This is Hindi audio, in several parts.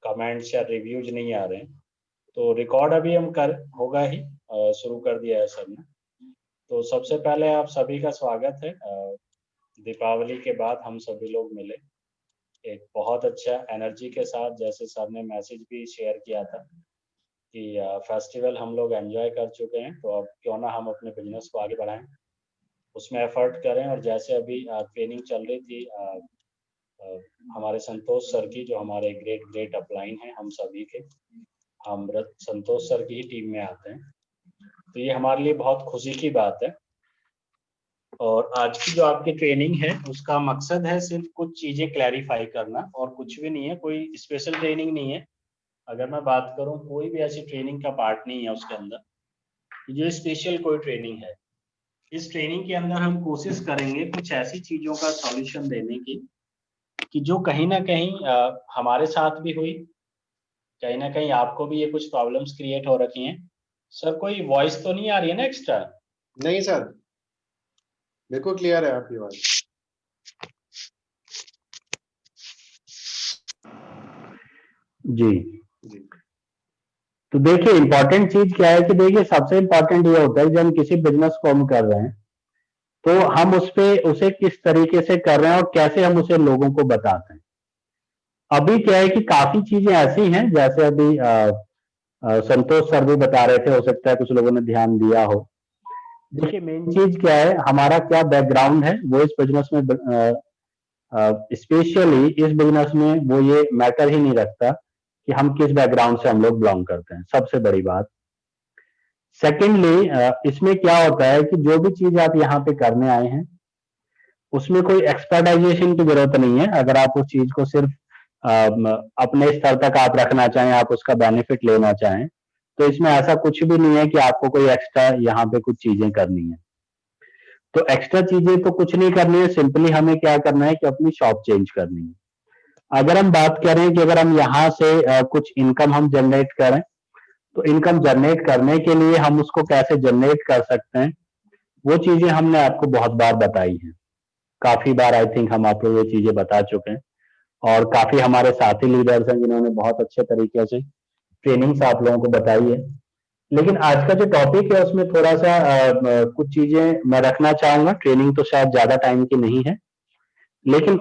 कमेंट्स या रिव्यूज नहीं आ रहे हैं, तो रिकॉर्ड अभी हम होगा ही, शुरू कर दिया है सर ने। तो सबसे पहले आप सभी का स्वागत है। दीपावली के बाद हम सभी लोग मिले एक बहुत अच्छा एनर्जी के साथ, जैसे सर ने मैसेज भी शेयर किया था कि फेस्टिवल हम लोग एंजॉय कर चुके हैं, तो अब क्यों ना हम अपने बिजनेस को आगे बढ़ाएं, उसमें एफर्ट करें। और जैसे अभी ट्रेनिंग चल रही थी हमारे संतोष सर की, जो हमारे ग्रेट अपलाइन हैं हम सभी के, हम संतोष सर की ही टीम में आते हैं, तो ये हमारे लिए बहुत खुशी की बात है। और आज की जो आपकी ट्रेनिंग है उसका मकसद है सिर्फ कुछ चीजें क्लैरिफाई करना, और कुछ भी नहीं है, कोई स्पेशल ट्रेनिंग नहीं है। अगर मैं बात करूं, कोई भी ऐसी ट्रेनिंग का पार्ट नहीं है उसके अंदर जो स्पेशल कोई ट्रेनिंग है। इस ट्रेनिंग के अंदर हम कोशिश करेंगे कुछ ऐसी चीजों का सॉल्यूशन देने की कि जो कहीं ना कहीं हमारे साथ भी हुई, कहीं ना कहीं आपको भी ये कुछ प्रॉब्लम्स क्रिएट हो रखी हैं। सर कोई वॉइस तो नहीं आ रही है ना एक्स्ट्रा? नहीं सर, बिल्कुल क्लियर है आपकी बात। जी जी। तो देखिए इम्पोर्टेंट चीज क्या है कि देखिए सबसे इम्पोर्टेंट ये होता है जब हम किसी बिजनेस को हम कर रहे हैं तो हम उसे किस तरीके से कर रहे हैं और कैसे हम उसे लोगों को बताते हैं। अभी क्या है कि काफी चीजें ऐसी हैं, जैसे अभी संतोष सर भी बता रहे थे, हो सकता है कुछ लोगों ने ध्यान दिया हो। देखिए मेन चीज क्या है, हमारा क्या बैकग्राउंड है, वो इस बिजनेस में स्पेशली इस बिजनेस में वो ये मैटर ही नहीं रखता कि हम किस बैकग्राउंड से हम लोग बिलोंग करते हैं, सबसे बड़ी बात। सेकेंडली इसमें क्या होता है कि जो भी चीज आप यहाँ पे करने आए हैं उसमें कोई एक्सपर्टाइजेशन की जरूरत नहीं है। अगर आप उस चीज को सिर्फ अपने स्तर तक आप रखना चाहें, आप उसका बेनिफिट लेना चाहें, तो इसमें ऐसा कुछ भी नहीं है कि आपको कोई एक्स्ट्रा यहाँ पे कुछ चीजें करनी है। तो एक्स्ट्रा चीजें तो कुछ नहीं करनी है, सिंपली हमें क्या करना है कि अपनी शॉप चेंज करनी है। अगर हम बात करें कि अगर हम यहाँ से कुछ इनकम हम जनरेट करें, तो इनकम जनरेट करने के लिए हम उसको कैसे जनरेट कर सकते हैं, वो चीजें हमने आपको बहुत बार बताई हैं। काफी बार आई थिंक हम आप लोग ये चीजें बता चुके हैं, और काफी हमारे साथी लीडर्स हैं जिन्होंने बहुत अच्छे तरीके से ट्रेनिंग्स आप लोगों को बताई है। लेकिन आज का जो टॉपिक है उसमें थोड़ा सा कुछ चीजें मैं रखना चाहूंगा। ट्रेनिंग तो शायद ज्यादा टाइम की नहीं है, लेकिन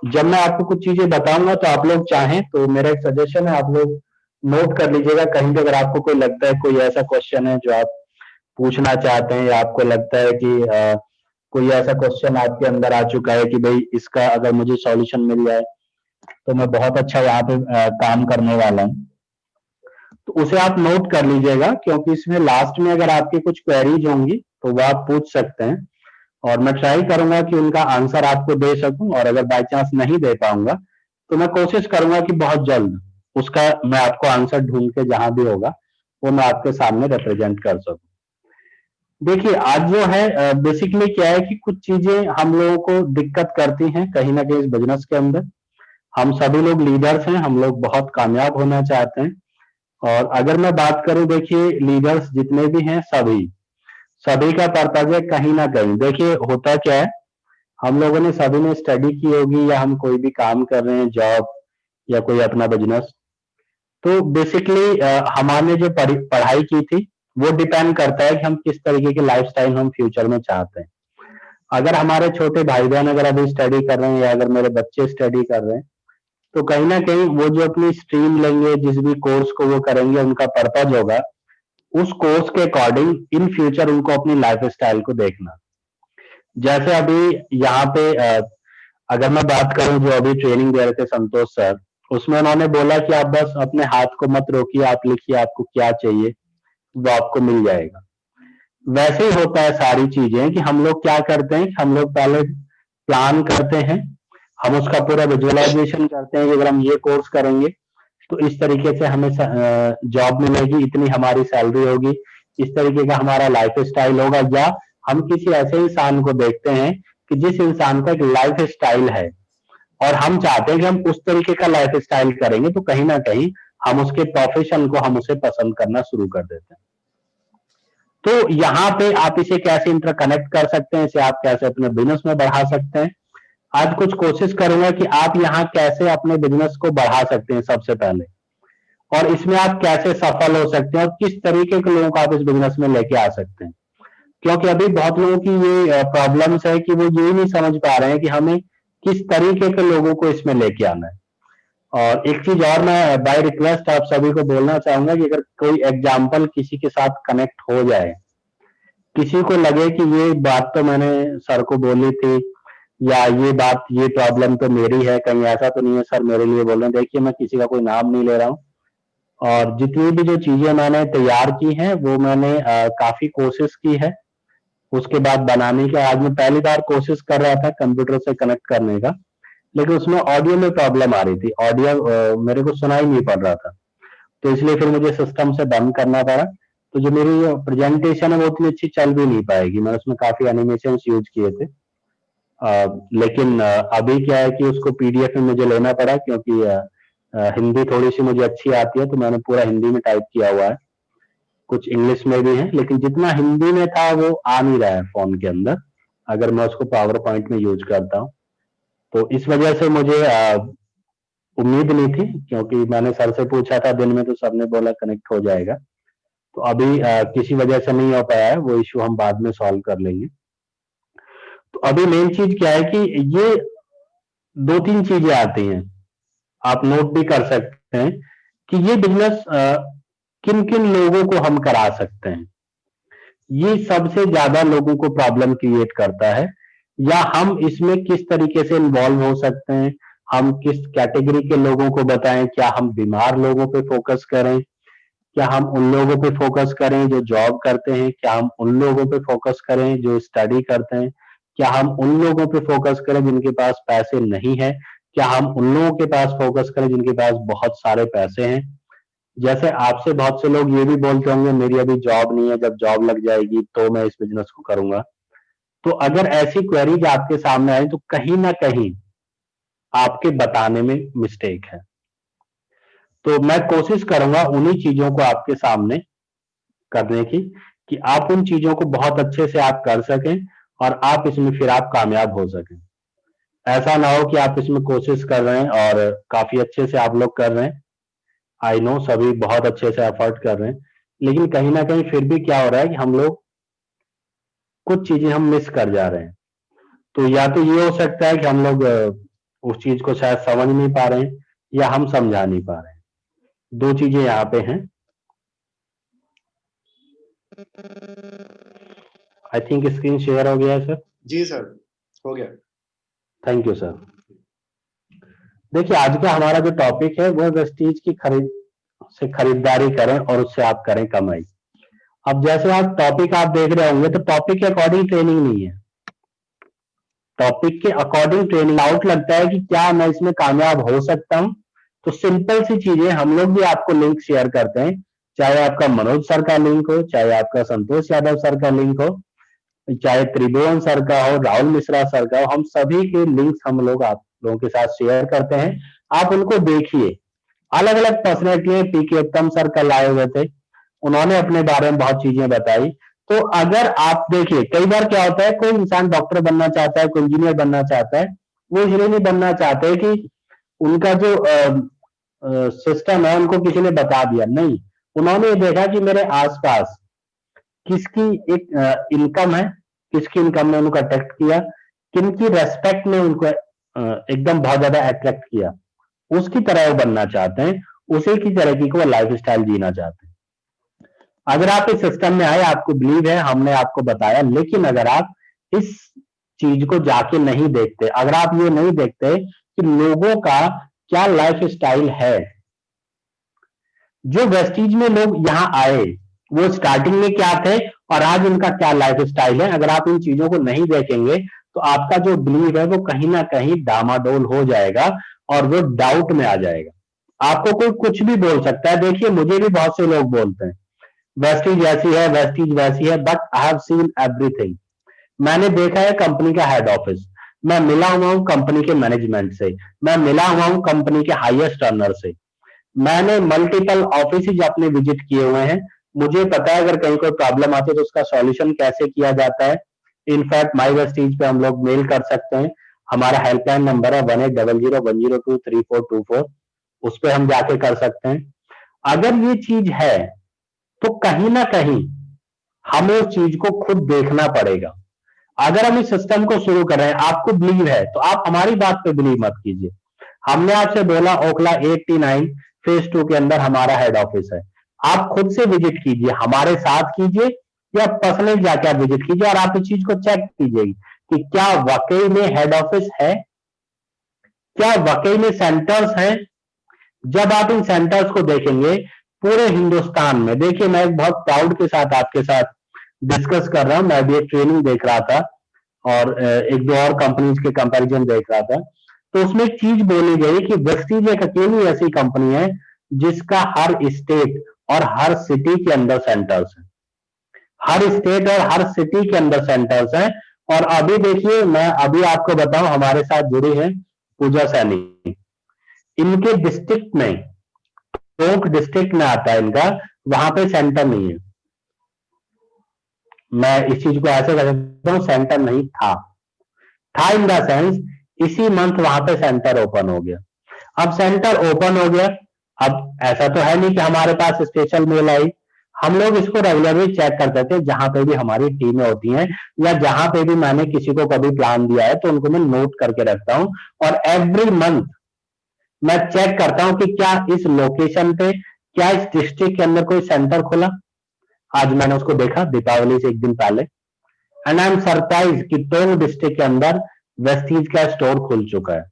जब मैं आपको कुछ चीजें बताऊंगा तो आप लोग चाहें तो मेरा एक सजेशन है, आप लोग नोट कर लीजिएगा कहीं पे। अगर आपको कोई लगता है कोई ऐसा क्वेश्चन है जो आप पूछना चाहते हैं, या आपको लगता है कि कोई ऐसा क्वेश्चन आपके अंदर आ चुका है कि भाई इसका अगर मुझे सॉल्यूशन मिल जाए तो मैं बहुत अच्छा यहाँ पे काम करने वाला हूँ, तो उसे आप नोट कर लीजिएगा, क्योंकि इसमें लास्ट में अगर आपकी कुछ क्वेरीज होंगी तो वो आप पूछ सकते हैं, और मैं ट्राई करूंगा कि उनका आंसर आपको दे सकूं। और अगर बाय चांस नहीं दे पाऊंगा तो मैं कोशिश करूंगा कि बहुत जल्द उसका मैं आपको आंसर ढूंढ के जहां भी होगा वो मैं आपके सामने रिप्रेजेंट कर सकूं। देखिए आज जो है बेसिकली क्या है कि कुछ चीजें हम लोगों को दिक्कत करती हैं कहीं ना कहीं इस बिजनेस के अंदर। हम सभी लोग लीडर्स हैं, हम लोग बहुत कामयाब होना चाहते हैं। और अगर मैं बात करूं, देखिए लीडर्स जितने भी हैं सभी का पर्पज है कहीं ना कहीं। देखिए होता क्या है, हम लोगों ने सभी ने स्टडी की होगी, या हम कोई भी काम कर रहे हैं, जॉब या कोई अपना बिजनेस, तो बेसिकली हमारे जो पढ़ाई की थी वो डिपेंड करता है कि हम किस तरीके की लाइफस्टाइल हम फ्यूचर में चाहते हैं। अगर हमारे छोटे भाई बहन अगर अभी स्टडी कर रहे हैं, या अगर मेरे बच्चे स्टडी कर रहे हैं, तो कहीं ना कहीं वो जो अपनी स्ट्रीम लेंगे, जिस भी कोर्स को वो करेंगे, उनका पर्पज होगा उस कोर्स के अकॉर्डिंग इन फ्यूचर उनको अपनी लाइफ स्टाइल को देखना। जैसे अभी यहाँ पे अगर मैं बात करूं, जो अभी ट्रेनिंग दे रहे थे संतोष सर, उसमें उन्होंने बोला कि आप बस अपने हाथ को मत रोकिए, आप लिखिए आपको क्या चाहिए, वो आपको मिल जाएगा। वैसे ही होता है सारी चीजें कि हम लोग क्या करते हैं कि हम लोग पहले प्लान करते हैं, हम उसका पूरा विजुअलाइजेशन करते हैं कि अगर हम ये कोर्स करेंगे तो इस तरीके से हमें जॉब मिलेगी, इतनी हमारी सैलरी होगी, इस तरीके का हमारा लाइफ स्टाइल होगा। या हम किसी ऐसे इंसान को देखते हैं कि जिस इंसान का एक लाइफ स्टाइल है और हम चाहते हैं कि हम उस तरीके का लाइफ स्टाइल करेंगे, तो कहीं ना कहीं हम उसके प्रोफेशन को हम उसे पसंद करना शुरू कर देते हैं। तो यहाँ पे आप इसे कैसे इंटरकनेक्ट कर सकते हैं, इसे आप कैसे अपने बिजनेस में बढ़ा सकते हैं। आज कुछ कोशिश करूंगा कि आप यहाँ कैसे अपने बिजनेस को बढ़ा सकते हैं सबसे पहले, और इसमें आप कैसे सफल हो सकते हैं और किस तरीके के लोगों को आप इस बिजनेस में लेके आ सकते हैं। क्योंकि अभी बहुत लोगों की ये प्रॉब्लम्स है कि वो ये नहीं समझ पा रहे हैं कि हमें किस तरीके के लोगों को इसमें लेके आना है। और एक चीज और मैं बाय रिक्वेस्ट आप सभी को बोलना चाहूंगा कि अगर कोई एग्जाम्पल किसी के साथ कनेक्ट हो जाए, किसी को लगे कि ये बात तो मैंने सर को बोली थी, या ये बात, ये प्रॉब्लम तो मेरी है, कहीं ऐसा तो नहीं है सर मेरे लिए बोल रहे हैं। देखिए, मैं किसी का कोई नाम नहीं ले रहा हूँ, और जितनी भी जो चीजें मैंने तैयार की हैं वो मैंने काफी कोशिश की है उसके बाद बनाने की। आज मैं पहली बार कोशिश कर रहा था कंप्यूटर से कनेक्ट करने का, लेकिन उसमें ऑडियो में प्रॉब्लम आ रही थी, ऑडियो मेरे को सुनाई नहीं पड़ रहा था, तो इसलिए फिर मुझे सिस्टम से बंद करना पड़ा। तो जो मेरी प्रेजेंटेशन है वो उतनी अच्छी चल भी नहीं पाएगी, मैंने उसमें काफी एनिमेशन यूज किए थे। लेकिन अभी क्या है कि उसको पीडीएफ में मुझे लेना पड़ा, क्योंकि हिंदी थोड़ी सी मुझे अच्छी आती है, तो मैंने पूरा हिंदी में टाइप किया हुआ है, कुछ इंग्लिश में भी है, लेकिन जितना हिंदी में था वो आ नहीं रहा है फोन के अंदर अगर मैं उसको पावर पॉइंट में यूज करता हूँ। तो इस वजह से मुझे उम्मीद नहीं थी, क्योंकि मैंने सर से पूछा था दिन में, तो सर ने बोला कनेक्ट हो जाएगा। तो अभी किसी वजह से नहीं हो पाया है, वो इश्यू हम बाद में सॉल्व कर लेंगे। तो अभी मेन चीज क्या है कि ये 2-3 चीजें आती हैं, आप नोट भी कर सकते हैं कि ये बिजनेस किन किन लोगों को हम करा सकते हैं। ये सबसे ज्यादा लोगों को प्रॉब्लम क्रिएट करता है, या हम इसमें किस तरीके से इन्वॉल्व हो सकते हैं, हम किस कैटेगरी के लोगों को बताएं। क्या हम बीमार लोगों पे फोकस करें, क्या हम उन लोगों पे फोकस करें जो जॉब करते हैं, क्या हम उन लोगों पे फोकस करें जो स्टडी करते हैं, क्या हम उन लोगों पे फोकस करें जिनके पास पैसे नहीं है, क्या हम उन लोगों के पास फोकस करें जिनके पास बहुत सारे पैसे हैं। जैसे आपसे बहुत से लोग ये भी बोलते होंगे मेरी अभी जॉब नहीं है, जब जॉब लग जाएगी तो मैं इस बिजनेस को करूंगा। तो अगर ऐसी क्वेरीज आपके सामने आए तो कहीं ना कहीं आपके बताने में मिस्टेक है। तो मैं कोशिश करूंगा उन्हीं चीजों को आपके सामने करने की, कि आप उन चीजों को बहुत अच्छे से आप कर सकें और आप इसमें फिर आप कामयाब हो सकें। ऐसा ना हो कि आप इसमें कोशिश कर रहे हैं और काफी अच्छे से आप लोग कर रहे हैं, आई नो सभी बहुत अच्छे से एफर्ट कर रहे हैं, लेकिन कहीं ना कहीं फिर भी क्या हो रहा है कि हम लोग कुछ चीजें हम मिस कर जा रहे हैं। तो या तो ये हो सकता है कि हम लोग उस चीज को शायद समझ नहीं पा रहे हैं, या हम समझा नहीं पा रहे हैं। 2 चीजें यहाँ पे हैं। आई थिंक स्क्रीन शेयर हो गया है सर। जी सर, हो गया। Thank you sir. देखिए, आज का हमारा जो टॉपिक है वो वेस्टीज की खरीदारी करें और उससे आप करें कमाई। अब जैसे आप टॉपिक आप देख रहे होंगे, तो टॉपिक के अकॉर्डिंग ट्रेनिंग नहीं है, टॉपिक के अकॉर्डिंग ट्रेनिंग। आउट लगता है कि क्या मैं इसमें कामयाब हो सकता हूं, तो सिंपल सी चीजें हम लोग भी आपको लिंक शेयर करते हैं, चाहे आपका मनोज सर का लिंक हो, चाहे आपका संतोष यादव सर का लिंक हो, चाहे त्रिभुवन सर का हो, राहुल मिश्रा सर का हो, हम सभी के लिंक्स हम लोग आप लोगों के साथ शेयर करते हैं। आप उनको देखिए। अलग अलग पर्सनैलिटी पीके उत्तम सर कल आए हुए थे, उन्होंने अपने बारे में बहुत चीजें बताई। तो अगर आप देखिए, कई बार क्या होता है, कोई इंसान डॉक्टर बनना चाहता है, कोई इंजीनियर बनना चाहता है, वो इसलिए नहीं बनना चाहते कि उनका जो सिस्टम है उनको किसी ने बता दिया, नहीं, उन्होंने देखा कि मेरे आसपास किसकी एक इनकम है, किसकी इनकम ने उनको अट्रैक्ट किया, किनकी रेस्पेक्ट ने उनको एकदम बहुत ज्यादा अट्रैक्ट किया, उसकी तरह वो बनना चाहते हैं, उसी की तरह को लाइफ स्टाइल जीना चाहते हैं। अगर आप इस सिस्टम में आए, आपको बिलीव है, हमने आपको बताया, लेकिन अगर आप इस चीज को जाके नहीं देखते, अगर आप ये नहीं देखते कि लोगों का क्या लाइफ स्टाइल है, जो वेस्टीज में लोग यहाँ आए वो स्टार्टिंग में क्या थे और आज उनका क्या लाइफ स्टाइल है, अगर आप इन चीजों को नहीं देखेंगे तो आपका जो बिलीव है वो कहीं ना कहीं डामाडोल हो जाएगा और वो डाउट में आ जाएगा। आपको कोई कुछ भी बोल सकता है। देखिए, मुझे भी बहुत से लोग बोलते हैं वेस्टीज ऐसी है, वेस्टीज वैसी है, but I have seen everything. मैंने देखा है कंपनी का हेड ऑफिस, मैं मिला हुआ हूँ कंपनी के मैनेजमेंट से, मैं मिला हुआ हूँ कंपनी के हाईएस्ट अर्नर से, मैंने मल्टीपल ऑफिस अपने विजिट किए हुए हैं। मुझे पता है अगर कहीं कोई प्रॉब्लम आती है तो उसका सॉल्यूशन कैसे किया जाता है। इनफैक्ट माई वेस्टीज पे हम लोग मेल कर सकते हैं, हमारा हेल्पलाइन नंबर है 180010023424, उस पर हम जाके कर सकते हैं। अगर ये चीज है तो कहीं ना कहीं हमें उस चीज को खुद देखना पड़ेगा। अगर हम इस सिस्टम को शुरू कर रहे हैं, आपको बिलीव है तो आप हमारी बात पे बिलीव मत कीजिए। हमने आपसे बोला ओखला 89 फेज 2 के अंदर हमारा हेड ऑफिस है, आप खुद से विजिट कीजिए, हमारे साथ कीजिए या पर्सनली जाके आप विजिट कीजिए और आप इस चीज को चेक कीजिए कि क्या वाकई में हेड ऑफिस है, क्या वाकई में सेंटर्स हैं। जब आप इन सेंटर्स को देखेंगे पूरे हिंदुस्तान में, देखिए मैं एक बहुत प्राउड के साथ आपके साथ डिस्कस कर रहा हूं, मैं भी एक ट्रेनिंग देख रहा था और एक दो और कंपनीज के कंपैरिजन देख रहा था, तो उसमें एक चीज बोली गई कि वेस्टीज एक अकेली ऐसी कंपनी है जिसका हर स्टेट और हर सिटी के अंदर सेंटर्स है, हर स्टेट और हर सिटी के अंदर सेंटर्स हैं। और अभी देखिए मैं अभी आपको बताऊं, हमारे साथ जुड़ी है पूजा सैनी, इनके डिस्ट्रिक्ट में, टोंक डिस्ट्रिक्ट में आता है इनका, वहां पे सेंटर नहीं है। मैं इस चीज को ऐसे कह सकता हूं, सेंटर नहीं था इन द सेंस इसी मंथ वहां पे सेंटर ओपन हो गया। अब सेंटर ओपन हो गया, अब ऐसा तो है नहीं कि हमारे पास स्पेशल मेल आई, हम लोग इसको रेगुलरली चेक करते थे, जहां पे भी हमारी टीमें होती हैं या जहां पे भी मैंने किसी को कभी प्लान दिया है तो उनको मैं नोट करके रखता हूं और एवरी मंथ मैं चेक करता हूं कि क्या इस लोकेशन पे, क्या इस डिस्ट्रिक्ट के अंदर कोई सेंटर खुला। आज मैंने उसको देखा दीपावली से एक दिन पहले, एंड आई एम सरप्राइज कि टोंक डिस्ट्रिक्ट के अंदर वेस्टीज का स्टोर खुल चुका है।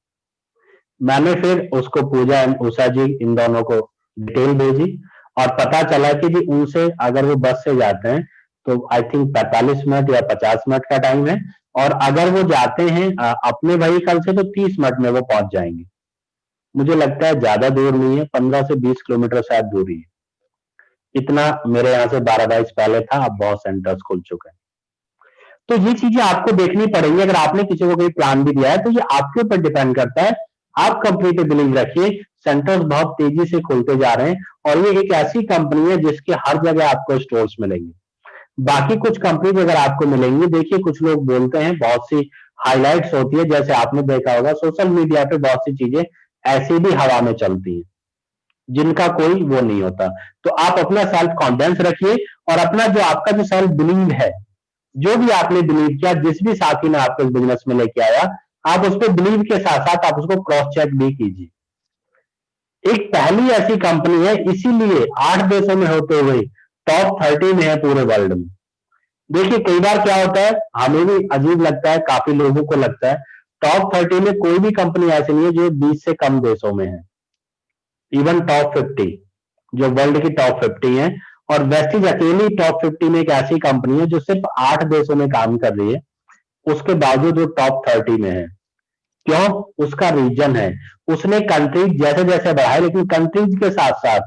मैंने फिर उसको पूजा एंड उषा जी इन दोनों को डिटेल भेजी और पता चला कि जी उनसे अगर वो बस से जाते हैं तो आई थिंक 45 मिनट या 50 मिनट का टाइम है, और अगर वो जाते हैं अपने व्हीकल से तो 30 मिनट में वो पहुंच जाएंगे। मुझे लगता है ज्यादा दूर नहीं है, 15 से 20 किलोमीटर शायद दूरी है, इतना मेरे यहाँ से 12-22 पहले था, अब बहुत सेंटर्स खुल चुके हैं। तो ये चीजें आपको देखनी पड़ेंगी। अगर आपने किसी को कोई प्लान भी दिया है तो ये आपके ऊपर डिपेंड करता है, आप कंप्लीट बिलीव रखिए, सेंटर्स बहुत तेजी से खुलते जा रहे हैं और ये एक ऐसी कंपनी है जिसके हर जगह आपको स्टोर्स मिलेंगे। बाकी कुछ कंपनीज अगर आपको मिलेंगी, देखिए कुछ लोग बोलते हैं, बहुत सी हाईलाइट्स होती है, जैसे आपने देखा होगा सोशल मीडिया पे बहुत सी चीजें ऐसी भी हवा में चलती है जिनका कोई वो नहीं होता। तो आप अपना सेल्फ कॉन्फिडेंस रखिए और अपना जो आपका जो सेल्फ बिलीव है, जो भी आपने बिलीव किया, जिस भी साथी ने आपको इस बिजनेस में लेके आया, आप उस पर बिलीव के साथ साथ आप उसको क्रॉस चेक भी कीजिए। एक पहली ऐसी कंपनी है, इसीलिए 8 देशों में होते हुए टॉप 30 में है पूरे वर्ल्ड में। देखिए कई बार क्या होता है, हमें भी अजीब लगता है, काफी लोगों को लगता है टॉप 30 में कोई भी कंपनी ऐसी नहीं है जो 20 से कम देशों में है। इवन टॉप 50 जो वर्ल्ड की टॉप 50 है, और वेस्टीज अकेली टॉप 50 में एक ऐसी कंपनी है जो सिर्फ 8 देशों में काम कर रही है, उसके बावजूद वो टॉप 30 में है। क्यों? उसका रीजन है, उसने कंट्रीज जैसे जैसे बढ़ाए, लेकिन कंट्रीज के साथ साथ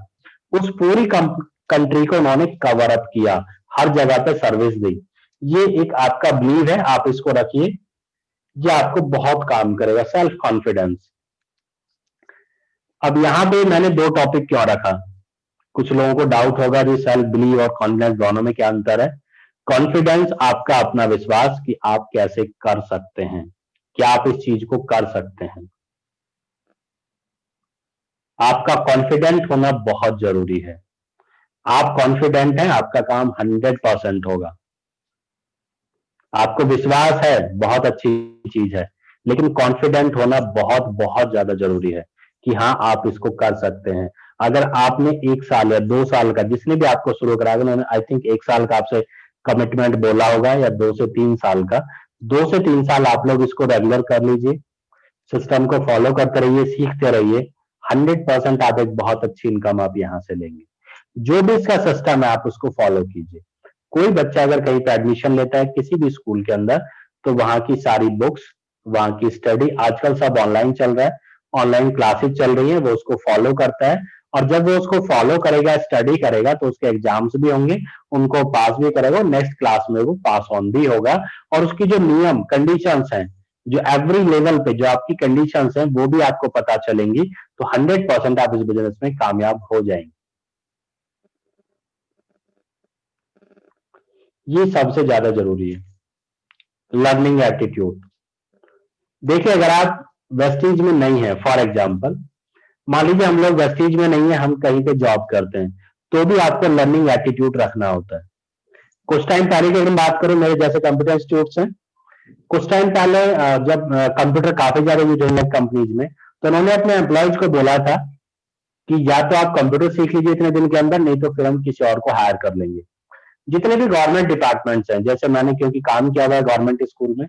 उस पूरी कंट्री को उन्होंने कवर अप किया, हर जगह पे सर्विस दी। ये एक आपका बिलीव है, आप इसको रखिए, ये आपको बहुत काम करेगा, सेल्फ कॉन्फिडेंस। अब यहां पे मैंने 2 टॉपिक क्यों रखा, कुछ लोगों को डाउट होगा जी सेल्फ बिलीव और कॉन्फिडेंस दोनों में क्या अंतर है। कॉन्फिडेंस आपका अपना विश्वास कि आप कैसे कर सकते हैं, क्या आप इस चीज को कर सकते हैं। आपका कॉन्फिडेंट होना बहुत जरूरी है। आप कॉन्फिडेंट हैं, आपका काम 100% होगा। आपको विश्वास है, बहुत अच्छी चीज है, लेकिन कॉन्फिडेंट होना बहुत बहुत ज्यादा जरूरी है कि हाँ आप इसको कर सकते हैं। अगर आपने 1 साल या 2 साल का, जिसने भी आपको शुरू करा, उन्होंने आई थिंक 1 साल का आपसे कमिटमेंट बोला होगा या 2 से 3 साल का, 2 से 3 साल आप लोग इसको रेगुलर कर लीजिए, सिस्टम को फॉलो करते रहिए, सीखते रहिए, 100% आप एक बहुत अच्छी इनकम आप यहाँ से लेंगे। जो भी इसका सिस्टम है आप उसको फॉलो कीजिए। कोई बच्चा अगर कहीं पे एडमिशन लेता है किसी भी स्कूल के अंदर, तो वहां की सारी बुक्स, वहां की स्टडी, आजकल सब ऑनलाइन चल रहा है, ऑनलाइन क्लासेस चल रही है, वो उसको फॉलो करता है, और जब वो उसको फॉलो करेगा, स्टडी करेगा, तो उसके एग्जाम्स भी होंगे, उनको पास भी करेगा, नेक्स्ट क्लास में वो पास ऑन भी होगा। और उसकी जो नियम कंडीशंस हैं, जो एवरी लेवल पे जो आपकी कंडीशंस हैं, वो भी आपको पता चलेंगी, तो 100% आप इस बिजनेस में कामयाब हो जाएंगे। ये सबसे ज्यादा जरूरी है, लर्निंग एटीट्यूड। देखिए अगर आप वेस्टीज में नहीं है, फॉर एग्जाम्पल मान लीजिए हम लोग वेस्टीज में नहीं है, हम कहीं पे जॉब करते हैं, तो भी आपको लर्निंग एटीट्यूड रखना होता है। कुछ टाइम पहले की अगर बात करूं, मेरे जैसे कंप्यूटर इंस्टीट्यूट्स हैं, कुछ टाइम पहले जब कंप्यूटर काफी ज्यादा यूज होने लगे कंपनीज में, तो उन्होंने अपने एम्प्लॉयज को बोला था कि या तो आप कंप्यूटर सीख लीजिए इतने दिन के अंदर, नहीं तो फिर हम किसी और को हायर कर लेंगे। जितने भी गवर्नमेंट डिपार्टमेंट्स हैं, जैसे मैंने क्योंकि काम किया हुआ है गवर्नमेंट स्कूल में,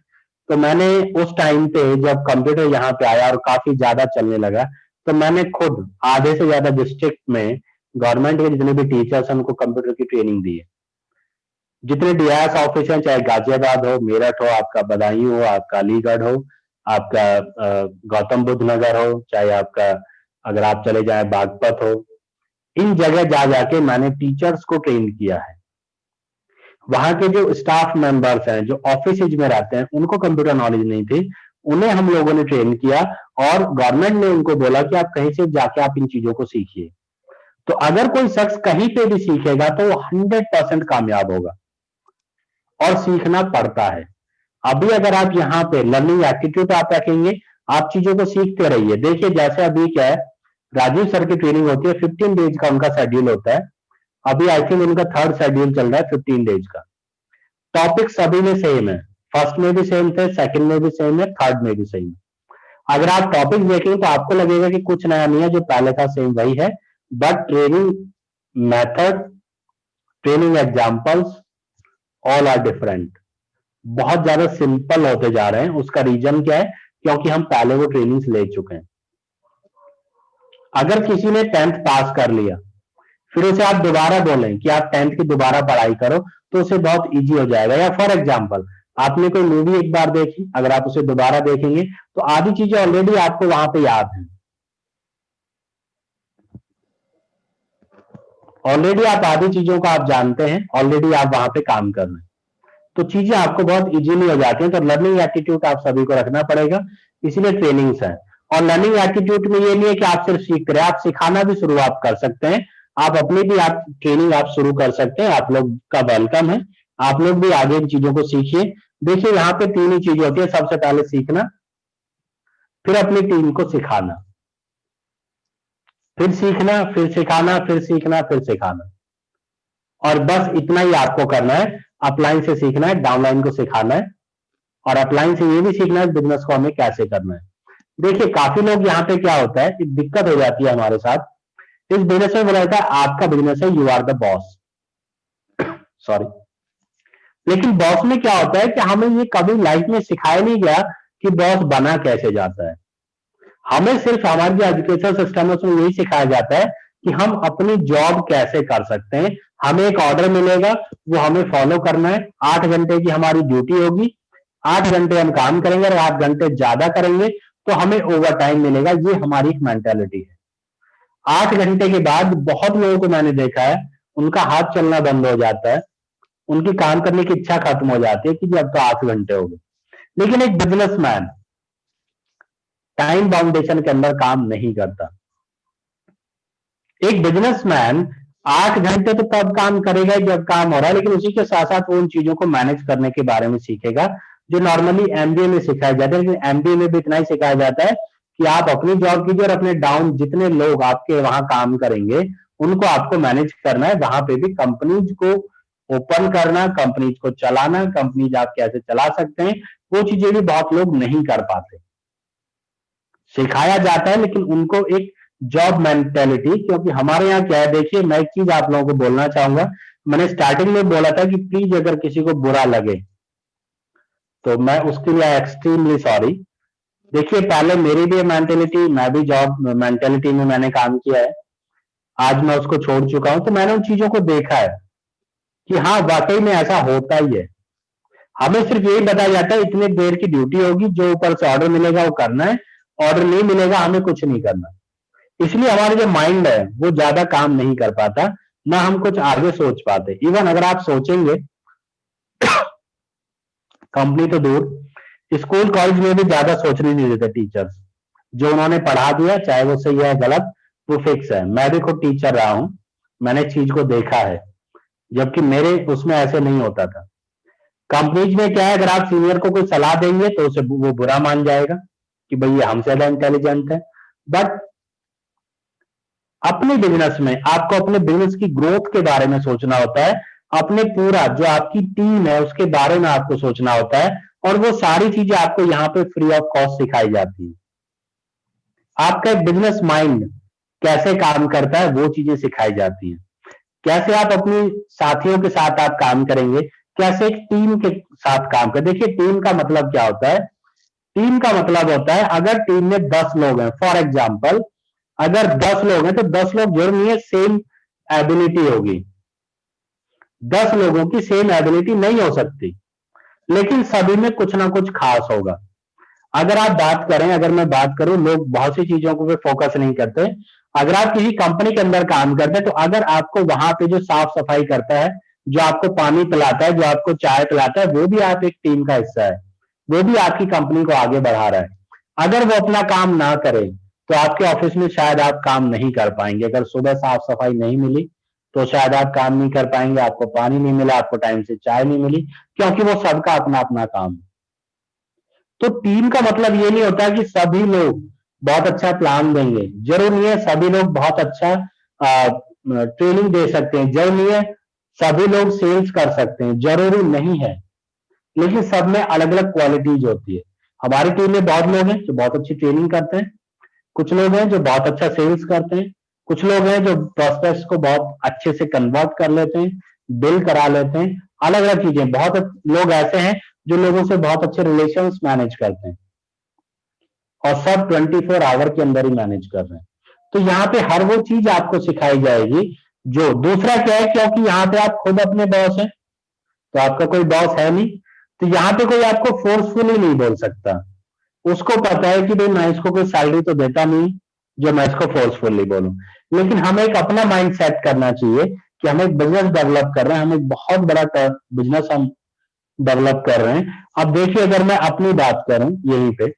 तो मैंने उस टाइम पे जब कंप्यूटर यहाँ पे आया और काफी ज्यादा चलने लगा, तो मैंने खुद आधे से ज्यादा डिस्ट्रिक्ट में गवर्नमेंट के जितने भी टीचर्स हैं उनको कंप्यूटर की ट्रेनिंग दी है। जितने डीआईएस ऑफिस हैं, चाहे गाजियाबाद हो, मेरठ हो, आपका बदायूं हो, आपका अलीगढ़ हो, आपका गौतम बुद्ध नगर हो, चाहे आपका अगर आप चले जाए बागपत हो, इन जगह जा जाके मैंने टीचर्स को ट्रेन किया है। वहां के जो स्टाफ मेंबर्स हैं, जो ऑफिस में रहते हैं, उनको कंप्यूटर नॉलेज नहीं थी, उन्हें हम लोगों ने ट्रेन किया और गवर्नमेंट ने उनको बोला कि आप कहीं से जाके आप इन चीजों को सीखिए। तो अगर कोई शख्स कहीं पे भी सीखेगा तो वो 100% कामयाब होगा, और सीखना पड़ता है। अभी अगर आप यहाँ पे लर्निंग एटीट्यूड आप रखेंगे, आप चीजों को सीखते रहिए। देखिए जैसे अभी क्या है, राजीव सर की ट्रेनिंग होती है, 15 डेज का उनका शेड्यूल होता है। अभी आई थिंक उनका 3rd शेड्यूल चल रहा है 15 डेज का। टॉपिक सभी में सेम है, फर्स्ट में भी सेम थे, सेकंड में भी सेम है, थर्ड में भी सेम है। अगर आप टॉपिक देखेंगे तो आपको लगेगा कि कुछ नया नहीं है, जो पहले था सेम वही है, but training method, training examples all are different. बहुत ज्यादा सिंपल होते जा रहे हैं। उसका रीजन क्या है? क्योंकि हम पहले वो ट्रेनिंग्स ले चुके हैं। अगर किसी ने 10th पास कर लिया, फिर उसे आप दोबारा बोलें कि आप 10th की दोबारा पढ़ाई करो, तो उसे बहुत इजी हो जाएगा। या फॉर एग्जाम्पल आपने कोई मूवी एक बार देखी, अगर आप उसे दोबारा देखेंगे तो आधी चीजें ऑलरेडी आपको वहां पे याद है, ऑलरेडी आप आधी चीजों को आप जानते हैं, ऑलरेडी आप वहां पे काम कर रहे हैं, तो चीजें आपको बहुत इजीली हो जाती हैं। तो लर्निंग एटीट्यूड आप सभी को रखना पड़ेगा, इसीलिए ट्रेनिंग्स है। और लर्निंग एटीट्यूड में ये नहीं है कि आप सिर्फ सीख रहे हैं, आप सिखाना भी शुरुआत कर सकते हैं। आप अपनी भी आप ट्रेनिंग आप शुरू कर सकते हैं, आप लोग का वेलकम है। आप लोग भी आगे इन चीजों को सीखिए। देखिए यहाँ पे 3 ही चीजें होती है, सबसे पहले सीखना, फिर अपनी टीम को सिखाना, फिर सीखना, फिर सिखाना, फिर सीखना, फिर सिखाना। और बस इतना ही आपको करना है। अपलाइन से सीखना है, डाउनलाइन को सिखाना है, और अपलाइन से ये भी सीखना है बिजनेस को हमें कैसे करना है। देखिए काफी लोग यहाँ पे क्या होता है कि दिक्कत हो जाती है हमारे साथ, इस बिजनेस में बोला जाता है आपका बिजनेस है, you are the boss, sorry. लेकिन बॉस में क्या होता है कि हमें ये कभी लाइफ में सिखाया नहीं गया कि बॉस बना कैसे जाता है। हमें सिर्फ हमारे जो एजुकेशन सिस्टम है उसमें यही सिखाया जाता है कि हम अपनी जॉब कैसे कर सकते हैं। हमें एक ऑर्डर मिलेगा, वो हमें फॉलो करना है। 8 घंटे की हमारी ड्यूटी होगी, 8 घंटे हम काम करेंगे, और 8 घंटे ज्यादा करेंगे तो हमें ओवर टाइम मिलेगा। ये हमारी एक मेंटेलिटी है। 8 घंटे के बाद बहुत लोगों को मैंने देखा है, उनका हाथ चलना बंद हो जाता है, उनकी काम करने की इच्छा खत्म हो जाती है कि अब तो 8 घंटे हो गए। लेकिन एक बिजनेसमैन टाइम बाउंडेशन के अंदर काम नहीं करता। एक बिजनेसमैन 8 घंटे तो तब काम करेगा जब काम हो रहा है, लेकिन उसी के साथ साथ वो उन चीजों को मैनेज करने के बारे में सीखेगा जो नॉर्मली एमबीए में सिखाया जाता है। लेकिन एमबीए में भी इतना ही सिखाया जाता है कि आप अपनी जॉब कीजिए और अपने डाउन जितने लोग आपके वहां काम करेंगे उनको आपको मैनेज करना है। वहां पे भी कंपनीज को ओपन करना, कंपनीज को चलाना, कंपनीज आप कैसे चला सकते हैं, वो चीजें भी बहुत लोग नहीं कर पाते। सिखाया जाता है लेकिन उनको एक जॉब मेंटेलिटी, क्योंकि हमारे यहाँ क्या है, देखिए मैं एक चीज आप लोगों को बोलना चाहूंगा। मैंने स्टार्टिंग में बोला था कि प्लीज अगर किसी को बुरा लगे तो मैं उसके लिए एक्सट्रीमली सॉरी। देखिए पहले मेरी भी मेंटेलिटी, मैं भी जॉब मेंटेलिटी में मैंने काम किया है, आज मैं उसको छोड़ चुका हूं, तो मैंने उन चीजों को देखा है कि हाँ वाकई में ऐसा होता ही है। हमें सिर्फ यही बताया जाता है इतने देर की ड्यूटी होगी, जो ऊपर से ऑर्डर मिलेगा वो करना है, ऑर्डर नहीं मिलेगा हमें कुछ नहीं करना। इसलिए हमारा जो माइंड है वो ज्यादा काम नहीं कर पाता, ना हम कुछ आगे सोच पाते। इवन अगर आप सोचेंगे, कंपनी तो दूर, स्कूल कॉलेज में भी ज्यादा सोचने नहीं देते टीचर्स। जो उन्होंने पढ़ा दिया, चाहे वो सही है गलत, वो फिक्स है। मैं भी खुद टीचर रहा हूं, मैंने चीज को देखा है, जबकि मेरे उसमें ऐसे नहीं होता था। कंपनीज में क्या है, अगर आप सीनियर को कोई सलाह देंगे तो उसे वो बुरा मान जाएगा कि भाई ये हमसे ज्यादा इंटेलिजेंट है। बट अपने बिजनेस में आपको अपने बिजनेस की ग्रोथ के बारे में सोचना होता है, अपने पूरा जो आपकी टीम है उसके बारे में आपको सोचना होता है, और वो सारी चीजें आपको यहाँ पे फ्री ऑफ कॉस्ट सिखाई जाती है। आपका एक बिजनेस माइंड कैसे काम करता है वो चीजें सिखाई जाती हैं। कैसे आप अपनी साथियों के साथ आप काम करेंगे, कैसे एक टीम के साथ काम करें। देखिए टीम का मतलब क्या होता है, टीम का मतलब होता है अगर टीम में 10 लोग हैं, फॉर एग्जाम्पल अगर 10 लोग हैं तो 10 लोग जरूर नहीं है सेम एबिलिटी होगी, 10 लोगों की सेम एबिलिटी नहीं हो सकती, लेकिन सभी में कुछ ना कुछ खास होगा। अगर आप बात करें, अगर मैं बात करूं, लोग बहुत सी चीजों को पे फोकस नहीं करते। अगर आप किसी कंपनी के अंदर काम करते हैं तो अगर आपको वहां पे जो साफ सफाई करता है, जो आपको पानी पिलाता है, जो आपको चाय पिलाता है, वो भी आप एक टीम का हिस्सा है, वो भी आपकी कंपनी को आगे बढ़ा रहा है। अगर वो अपना काम ना करे तो आपके ऑफिस में शायद आप काम नहीं कर पाएंगे। अगर सुबह साफ सफाई नहीं मिली तो शायद आप काम नहीं कर पाएंगे, आपको पानी नहीं मिला, आपको टाइम से चाय नहीं मिली, क्योंकि वो सबका अपना अपना काम है। तो टीम का मतलब ये नहीं होता कि सभी लोग बहुत अच्छा प्लान देंगे, जरूर नहीं है सभी लोग बहुत अच्छा ट्रेनिंग दे सकते हैं, जरूर नहीं है सभी लोग सेल्स कर सकते हैं, जरूरी नहीं है, लेकिन सब में अलग अलग क्वालिटीज होती है। हमारी टीम में बहुत लोग हैं जो बहुत अच्छी ट्रेनिंग करते हैं, कुछ लोग हैं जो बहुत अच्छा सेल्स करते हैं, कुछ लोग हैं जो प्रोस्पेक्ट्स को बहुत अच्छे से कन्वर्ट कर लेते हैं, बिल करा लेते हैं, अलग अलग चीजें। बहुत लोग ऐसे हैं जो लोगों से बहुत अच्छे रिलेशंस मैनेज करते हैं, और सब 24 आवर के अंदर ही मैनेज कर रहे हैं। तो यहाँ पे हर वो चीज आपको सिखाई जाएगी। जो दूसरा क्या है, क्योंकि यहाँ पे आप खुद अपने बॉस हैं, तो आपका कोई बॉस है नहीं, तो यहाँ पे कोई आपको फोर्सफुली नहीं बोल सकता। उसको पता है कि भाई मैं इसको कोई सैलरी तो देता नहीं जो मैं इसको फोर्सफुली बोलूं। लेकिन हमें एक अपना माइंड सेट करना चाहिए कि हम एक बिजनेस डेवलप कर रहे हैं, हम एक बहुत बड़ा बिजनेस हम डेवलप कर रहे हैं। अब देखिए अगर मैं अपनी बात करूं यहीं पे,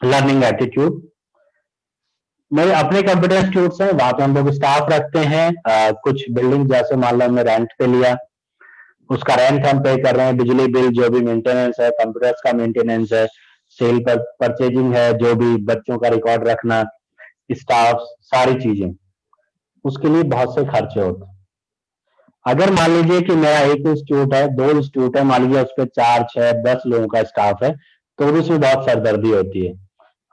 लर्निंग एटीट्यूड, मेरे अपने कंप्यूटर इंस्टीट्यूट है, वहां पे हम लोग स्टाफ रखते हैं। कुछ बिल्डिंग जैसे मान लो हमने रेंट पे लिया, उसका रेंट हम पे कर रहे हैं, बिजली बिल, जो भी मेंटेनेंस है, कंप्यूटर्स का मेंटेनेंस है, सेल पर परचेजिंग है, जो भी बच्चों का रिकॉर्ड रखना, स्टाफ, सारी चीजें, उसके लिए बहुत से खर्चे होते हैं। अगर मान लीजिए कि मेरा एक इंस्टीट्यूट है, 2 इंस्टीट्यूट है, मान लीजिए उस पर 4, 6, 10 लोगों का स्टाफ है, तो उसमें बहुत सरदर्दी होती है।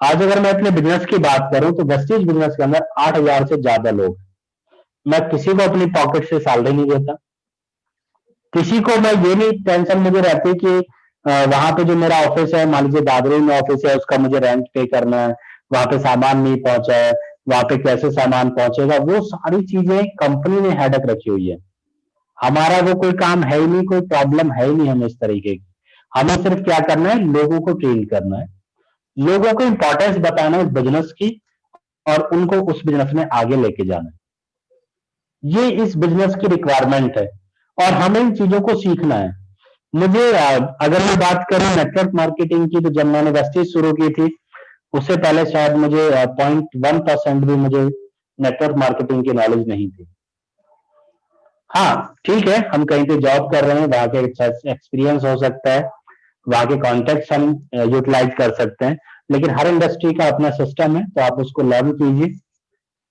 आज अगर मैं अपने बिजनेस की बात करूं तो वेस्टेज बिजनेस के अंदर 8,000 से ज्यादा लोग, मैं किसी को अपनी पॉकेट से सैलरी नहीं देता, किसी को मैं ये नहीं टेंशन मुझे रहती कि वहां पे जो मेरा ऑफिस है, मान लीजिए दादरी में ऑफिस है, उसका मुझे रेंट पे करना है, वहां पे सामान नहीं पहुंचा है, वहां पे कैसे सामान पहुंचेगा, वो सारी चीजें कंपनी ने हेडक रखी हुई है। हमारा वो कोई काम है ही नहीं, कोई प्रॉब्लम है ही नहीं हमें इस तरीके की। हमें सिर्फ क्या करना है, लोगों को ट्रेन करना है, लोगों को इंपॉर्टेंस बताना है बिजनेस की, और उनको उस बिजनेस में आगे लेके जाना है। ये इस बिजनेस की रिक्वायरमेंट है, और हमें इन चीजों को सीखना है। मुझे अगर मैं बात करूं नेटवर्क मार्केटिंग की, तो जब मैंने वेस्टेज शुरू की थी उससे पहले शायद मुझे 0.1% भी मुझे नेटवर्क मार्केटिंग की नॉलेज नहीं थी। हाँ ठीक है, हम कहीं पे जॉब कर रहे हैं, वहां के एक्सपीरियंस हो सकता है, वहां के कॉन्टेक्ट हम यूटिलाइज कर सकते हैं, लेकिन हर इंडस्ट्री का अपना सिस्टम है, तो आप उसको लर्न कीजिए।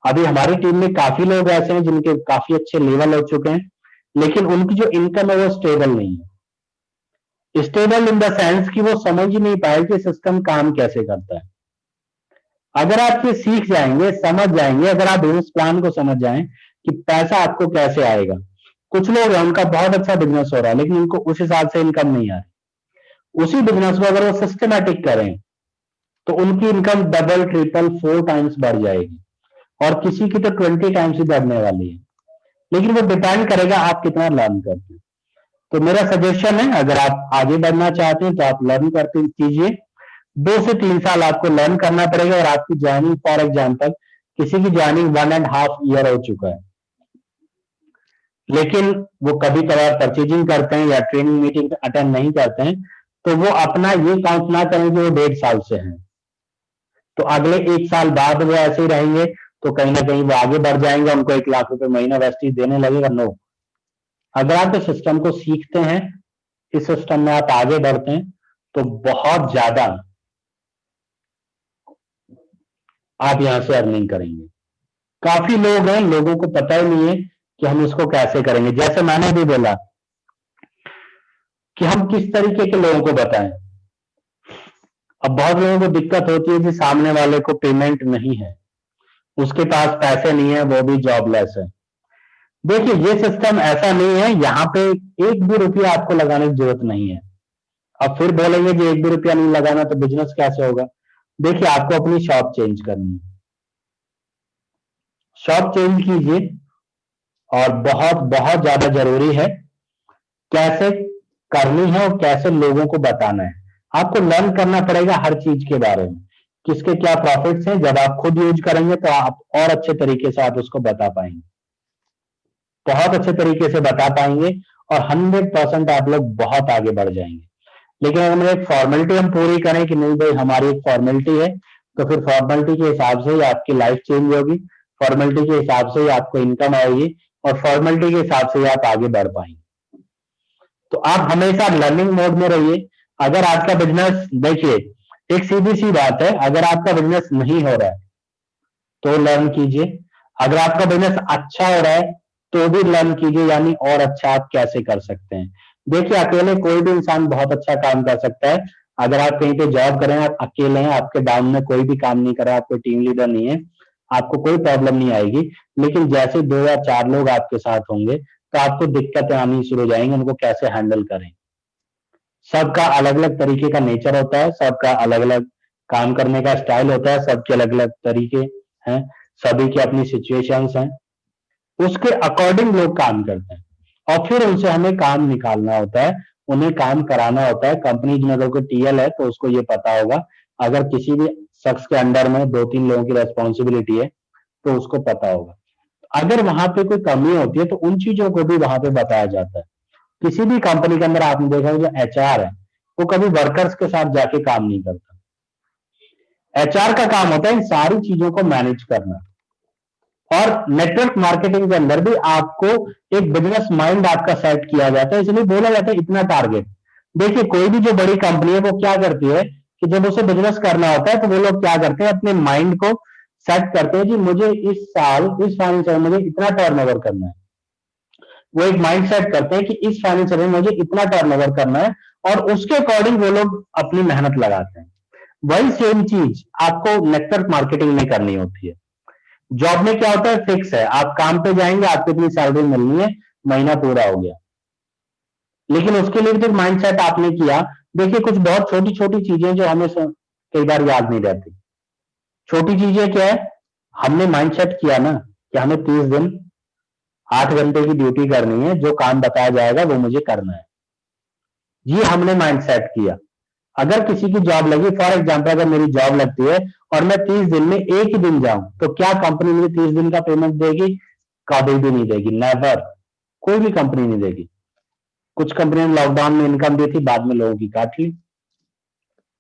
अभी हमारी टीम में काफी लोग ऐसे हैं जिनके काफी अच्छे लेवल हो चुके हैं, लेकिन उनकी जो इनकम है वो स्टेबल नहीं है। स्टेबल इन द सेंस कि वो समझ ही नहीं पाए कि सिस्टम काम कैसे करता है। अगर आप ये सीख जाएंगे, समझ जाएंगे, अगर आप बिजनेस प्लान को समझ जाएं कि पैसा आपको कैसे आएगा। कुछ लोग हैं उनका बहुत अच्छा बिजनेस हो रहा है, लेकिन उनको उस हिसाब से इनकम नहीं आ रही। उसी बिजनेस को अगर वो सिस्टमैटिक करें तो उनकी इनकम डबल, ट्रिपल, 4 टाइम्स बढ़ जाएगी, और किसी की तो 20 टाइम्स ही बढ़ने वाली है। लेकिन वो डिपेंड करेगा आप कितना लर्न करते हैं। तो मेरा सजेशन है, अगर आप आगे बढ़ना चाहते हैं तो आप लर्न करते कीजिए। 2 से 3 साल आपको लर्न करना पड़ेगा, और आपकी ज्वाइनिंग, फॉर एग्जाम्पल किसी की ज्वाइनिंग 1.5 ईयर हो चुका है, लेकिन वो कभी कभार परचेजिंग करते हैं या ट्रेनिंग मीटिंग अटेंड नहीं करते हैं, तो वो अपना ये काउंट ना करें कि वो 1.5 साल से हैं। तो अगले 1 साल बाद वो ऐसे ही रहेंगे, तो कहीं ना कहीं वो आगे बढ़ जाएंगे, उनको 1 लाख रुपए महीना वेस्टेज देने लगेगा। नो, अगर आप इस सिस्टम को सीखते हैं इस सिस्टम में आप आगे बढ़ते हैं तो बहुत ज्यादा आप यहां से अर्निंग करेंगे। काफी लोग हैं, लोगों को पता ही नहीं है कि हम इसको कैसे करेंगे। जैसे मैंने भी बोला कि हम किस तरीके के लोगों को बताएं। अब बहुत लोगों को दिक्कत होती है कि सामने वाले को पेमेंट नहीं है, उसके पास पैसे नहीं है, वो भी जॉबलेस है। देखिए ये सिस्टम ऐसा नहीं है, यहाँ पे एक भी रुपया आपको लगाने की जरूरत नहीं है। अब फिर बोलेंगे कि एक भी रुपया नहीं लगाना तो बिजनेस कैसे होगा। देखिए आपको अपनी शॉप चेंज करनी है, शॉप चेंज कीजिए, और बहुत बहुत ज्यादा जरूरी है कैसे करनी है और कैसे लोगों को बताना है। आपको लर्न करना पड़ेगा हर चीज के बारे में, किसके क्या प्रॉफिट्स हैं। जब आप खुद यूज करेंगे तो आप और अच्छे तरीके से आप उसको बता पाएंगे, बहुत अच्छे तरीके से बता पाएंगे, और 100% आप लोग बहुत आगे बढ़ जाएंगे। लेकिन अगर हम एक फॉर्मेलिटी हम पूरी करें कि नहीं भाई हमारी एक फॉर्मेलिटी है, तो फिर फॉर्मेलिटी के हिसाब से ही आपकी लाइफ चेंज होगी, फॉर्मेलिटी के हिसाब से ही आपको इनकम आएगी, और फॉर्मेलिटी के हिसाब से ही आप आगे बढ़ पाएंगे। तो आप हमेशा लर्निंग मोड में रहिए। अगर आपका बिजनेस, देखिए एक सीधी सी बात है, अगर आपका बिजनेस नहीं हो रहा है तो लर्न कीजिए, अगर आपका बिजनेस अच्छा हो रहा है तो भी लर्न कीजिए, यानी और अच्छा आप कैसे कर सकते हैं। देखिए अकेले कोई भी इंसान बहुत अच्छा काम कर सकता है। अगर आप कहीं पे जॉब करें, आप अकेले हैं, आपके डाउन में कोई भी काम नहीं कर रहा, आपको टीम लीडर नहीं है, आपको कोई प्रॉब्लम नहीं आएगी। लेकिन जैसे 2 या 4 लोग आपके साथ होंगे तो आपको दिक्कतें आनी शुरू हो जाएंगी, उनको कैसे हैंडल करें। सबका अलग अलग तरीके का नेचर होता है, सबका अलग अलग काम करने का स्टाइल होता है, सबके अलग अलग तरीके हैं, सभी की अपनी सिचुएशंस हैं, उसके अकॉर्डिंग लोग काम करते हैं, और फिर उनसे हमें काम निकालना होता है, उन्हें काम कराना होता है। कंपनी में अगर कोई टीएल है तो उसको ये पता होगा, अगर किसी भी शख्स के अंडर में 2-3 लोगों की रेस्पॉन्सिबिलिटी है तो उसको पता होगा। अगर वहां पे कोई कमी होती है तो उन चीजों को भी वहां पे बताया जाता है। किसी भी कंपनी के अंदर आपने देखा होगा जो एचआर है वो कभी वर्कर्स के साथ जाके काम नहीं करता। एचआर का काम होता है इन सारी चीजों को मैनेज करना। और नेटवर्क मार्केटिंग के अंदर भी आपको एक बिजनेस माइंड आपका सेट किया जाता है, इसलिए बोला जाता है इतना टारगेट। देखिए कोई भी जो बड़ी कंपनी है वो क्या करती है कि जब उसे बिजनेस करना होता है तो वो लोग क्या करते हैं, अपने माइंड को सेट करते हैं कि मुझे इस साल इस फाइनेंशियल मुझे इतना टर्नओवर करना है। वो एक माइंड सेट करते हैं कि इस फाइनेंशियल में मुझे इतना टर्नओवर करना है, और उसके अकॉर्डिंग वो लोग अपनी मेहनत लगाते हैं। वही सेम चीज आपको नेटवर्क मार्केटिंग में करनी होती है। जॉब में क्या होता है, फिक्स है, आप काम पे जाएंगे, आपको इतनी सैलरी मिलनी है, महीना पूरा हो गया। लेकिन उसके लिए जो माइंडसेट आपने किया, देखिए कुछ बहुत छोटी छोटी चीजें जो हमें कई बार याद नहीं रहती। छोटी चीजें क्या है, हमने माइंडसेट किया ना कि हमें 30 दिन 8 घंटे की ड्यूटी करनी है, जो काम बताया जाएगा वो मुझे करना है, ये हमने माइंडसेट किया। अगर किसी की जॉब लगी, फॉर एग्जांपल अगर मेरी जॉब लगती है और मैं 30 दिन में एक ही दिन जाऊं, तो क्या कंपनी मुझे 30 दिन का पेमेंट देगी? कभी भी नहीं देगी, नेवर, कोई भी कंपनी नहीं देगी। कुछ कंपनी ने लॉकडाउन में इनकम दी थी, बाद में लोगों की काट ली,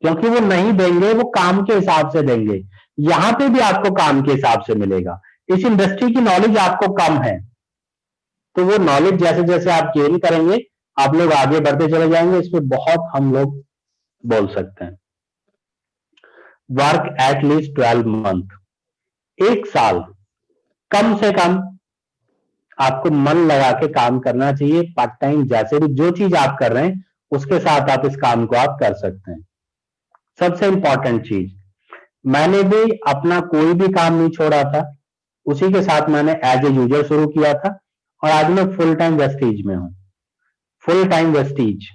क्योंकि वो नहीं देंगे, वो काम के हिसाब से देंगे। यहां पे भी आपको काम के हिसाब से मिलेगा। इस इंडस्ट्री की नॉलेज आपको कम है, तो वो नॉलेज जैसे जैसे आप गेन करेंगे आप लोग आगे बढ़ते चले जाएंगे। इस पे बहुत हम लोग बोल सकते हैं। वर्क एट लीस्ट 12 मंथ, 1 साल कम से कम आपको मन लगा के काम करना चाहिए। पार्ट टाइम जैसे भी जो चीज आप कर रहे हैं उसके साथ आप इस काम को आप कर सकते हैं। सबसे इंपॉर्टेंट चीज, मैंने भी अपना कोई भी काम नहीं छोड़ा था, उसी के साथ मैंने एज ए यूजर शुरू किया था, और आज मैं फुल टाइम वेस्टीज में हूं, फुल टाइम वेस्टीज।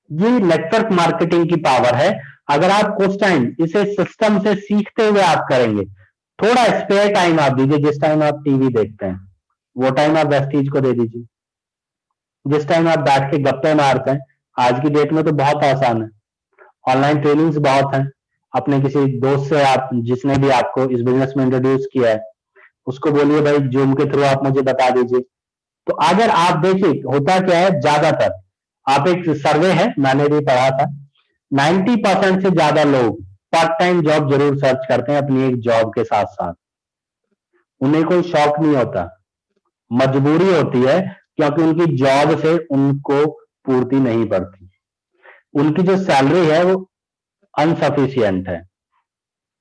ये नेटवर्क मार्केटिंग की पावर है। अगर आप कुछ टाइम इसे सिस्टम से सीखते हुए आप करेंगे, थोड़ा स्पेयर टाइम आप दीजिए, जिस टाइम आप टीवी देखते हैं वो टाइम आप वेस्टीज को दे दीजिए। जिस टाइम आप बैठ के गप्पे मारते हैं, आज की डेट में तो बहुत आसान है, ऑनलाइन ट्रेनिंग्स बहुत हैं। अपने किसी दोस्त से, आप जिसने भी आपको इस बिजनेस में इंट्रोड्यूस किया है, उसको बोलिए भाई जूम के थ्रू आप मुझे बता दीजिए। तो अगर आप देखिए होता क्या है, ज्यादातर आप एक सर्वे है मैंने भी पढ़ा था, 90% से ज्यादा लोग पार्ट टाइम जॉब जरूर सर्च करते हैं अपनी एक जॉब के साथ साथ। उन्हें कोई शौक नहीं होता, मजबूरी होती है क्योंकि उनकी जॉब से उनको पूर्ति नहीं पड़ती, उनकी जो सैलरी है वो अनसफिशियंट है,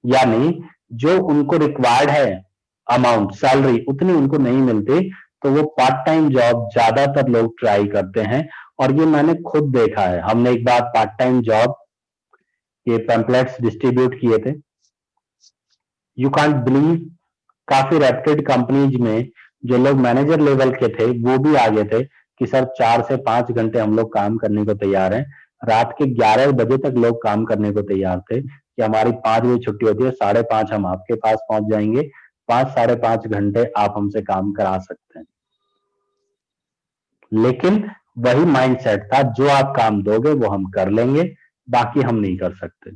यानी जो उनको रिक्वायर्ड है अमाउंट सैलरी उतनी उनको नहीं मिलती, तो वो पार्ट टाइम जॉब ज्यादातर लोग ट्राई करते हैं। और ये मैंने खुद देखा है, हमने एक बार पार्ट टाइम जॉब ये पैम्पलेट्स डिस्ट्रीब्यूट किए थे। यू कांट बिलीव, काफी रेप्यूटेड कंपनीज में जो लोग मैनेजर लेवल के थे वो भी आगे थे कि सर 4 से 5 घंटे हम लोग काम करने को तैयार हैं। रात के 11 बजे तक लोग काम करने को तैयार थे कि हमारी 5 बजे छुट्टी होती है, 5:30 हम आपके पास पहुंच जाएंगे, 5 साढ़े 5 घंटे आप हमसे काम करा सकते हैं। लेकिन वही माइंडसेट था, जो आप काम दोगे वो हम कर लेंगे, बाकी हम नहीं कर सकते।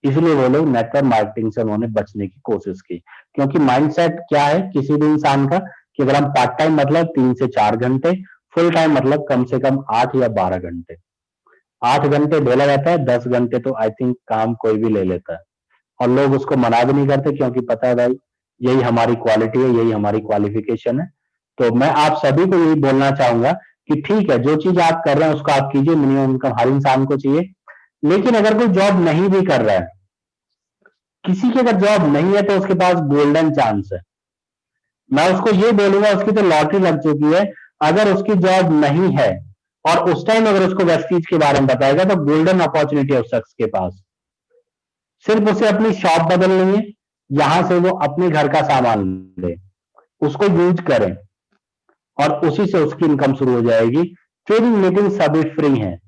इसलिए वो लोग नेटवर्क मार्केटिंग से उन्होंने बचने की कोशिश की, क्योंकि माइंडसेट क्या है किसी भी इंसान का कि अगर हम पार्ट टाइम मतलब 3 से 4 घंटे, फुल टाइम मतलब कम से कम 8 या 12 घंटे। 8 घंटे बोला जाता है, 10 घंटे तो आई थिंक काम कोई भी ले लेता है, और लोग उसको मना भी नहीं करते क्योंकि पता है भाई यही हमारी क्वालिटी है, यही हमारी क्वालिफिकेशन है। तो मैं आप सभी को यही बोलना चाहूंगा कि ठीक है, जो चीज आप कर रहे हैं उसको आप कीजिए, मिनिमम इनकम हर इंसान को चाहिए। लेकिन अगर कोई जॉब नहीं भी कर रहा है, किसी की अगर जॉब नहीं है तो उसके पास गोल्डन चांस है। मैं उसको ये बोलूंगा, उसकी तो लॉटरी लग चुकी है। अगर उसकी जॉब नहीं है और उस टाइम अगर उसको वेस्टीज के बारे में बताएगा तो गोल्डन अपॉर्चुनिटी है उस शख्स के पास। सिर्फ उसे अपनी शॉप बदलनी है, यहां से वो अपने घर का सामान ले, उसको यूज करें और उसी से उसकी इनकम शुरू हो जाएगी। ट्रेनिंग मीटिंग सभी फ्री हैं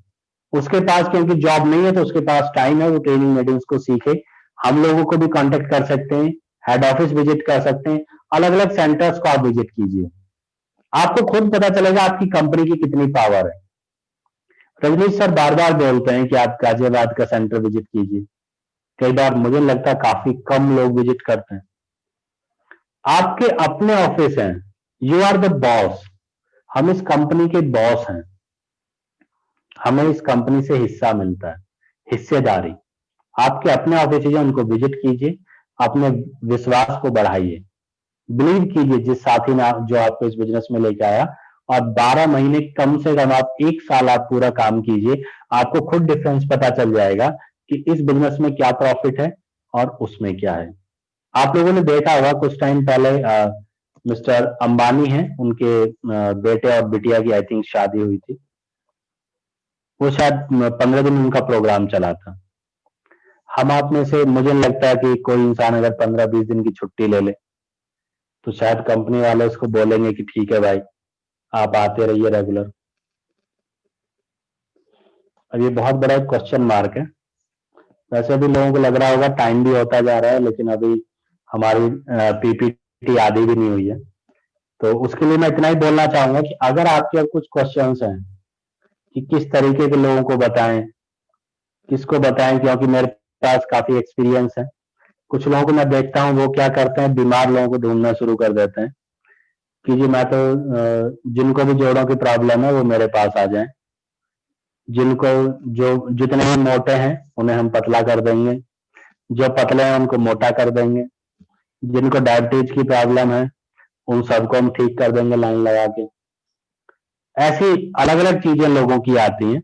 उसके पास, क्योंकि जॉब नहीं है तो उसके पास टाइम है, वो ट्रेनिंग मीटिंग्स को सीखे। हम लोगों को भी कांटेक्ट कर सकते हैं, हेड ऑफिस विजिट कर सकते हैं, अलग अलग सेंटर्स को आप विजिट कीजिए, आपको खुद पता चलेगा आपकी कंपनी की कितनी पावर है। रजनीश सर बार बार बोलते हैं कि आप गाजियाबाद का सेंटर विजिट कीजिए, कई बार मुझे लगता है काफी कम लोग विजिट करते हैं। आपके अपने ऑफिस हैं, यू आर द बॉस, हम इस कंपनी के बॉस हैं, हमें इस कंपनी से हिस्सा मिलता है, हिस्सेदारी। आपके अपने ऑफिस हैं, उनको विजिट कीजिए, अपने विश्वास को बढ़ाइए, बिलीव कीजिए जिस साथी ने जो आपको इस बिजनेस में लेके आया, और 12 महीने कम से कम आप 1 साल आप पूरा काम कीजिए, आपको खुद डिफरेंस पता चल जाएगा कि इस बिजनेस में क्या प्रॉफिट है और उसमें क्या है। आप लोगों ने देखा होगा कुछ टाइम पहले मिस्टर अंबानी हैं, उनके बेटे और बिटिया की आई थिंक शादी हुई थी, वो शायद 15 दिन उनका प्रोग्राम चला था। हम आप में से मुझे लगता है कि कोई इंसान अगर 15-20 दिन की छुट्टी ले ले तो शायद कंपनी वाले उसको बोलेंगे कि ठीक है भाई आप आते रहिए रेगुलर। अब ये बहुत बड़ा एक क्वेश्चन मार्क है। वैसे भी लोगों को लग रहा होगा टाइम भी होता जा रहा है, लेकिन अभी हमारी पीपीटी आधी भी नहीं हुई है, तो उसके लिए मैं इतना ही बोलना चाहूंगा कि अगर आपके कुछ क्वेश्चंस हैं कि किस तरीके के लोगों को बताएं, किसको बताएं, क्योंकि मेरे पास काफी एक्सपीरियंस है। कुछ लोगों को मैं देखता हूँ वो क्या करते हैं, बीमार लोगों को ढूंढना शुरू कर देते हैं कि जी मैं तो जिनको भी जोड़ों की प्रॉब्लम है वो मेरे पास आ जाएं, जिनको जो जितने भी मोटे हैं उन्हें हम पतला कर देंगे, जो पतले हैं उनको मोटा कर देंगे, जिनको डायबिटीज की प्रॉब्लम है उन सबको हम ठीक कर देंगे लाइन लगा के। ऐसी अलग अलग चीजें लोगों की आती हैं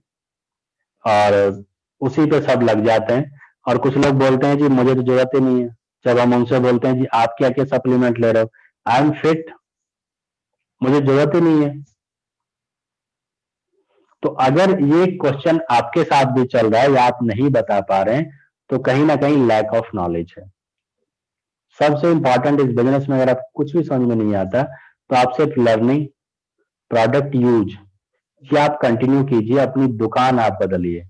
और उसी पे सब लग जाते हैं। और कुछ लोग बोलते हैं जी मुझे तो जरूरत ही नहीं है। जब हम उनसे बोलते हैं जी आप क्या क्या सप्लीमेंट ले रहे हो, आई एम फिट, मुझे जरूरत ही नहीं है। तो अगर ये क्वेश्चन आपके साथ भी चल रहा है या आप नहीं बता पा रहे हैं तो कहीं ना कहीं लैक ऑफ नॉलेज है। सबसे इंपॉर्टेंट इस बिजनेस में अगर आप कुछ भी समझ में नहीं आता तो आप सिर्फ लर्निंग, प्रोडक्ट यूज ये आप कंटिन्यू कीजिए, अपनी दुकान आप बदलिए।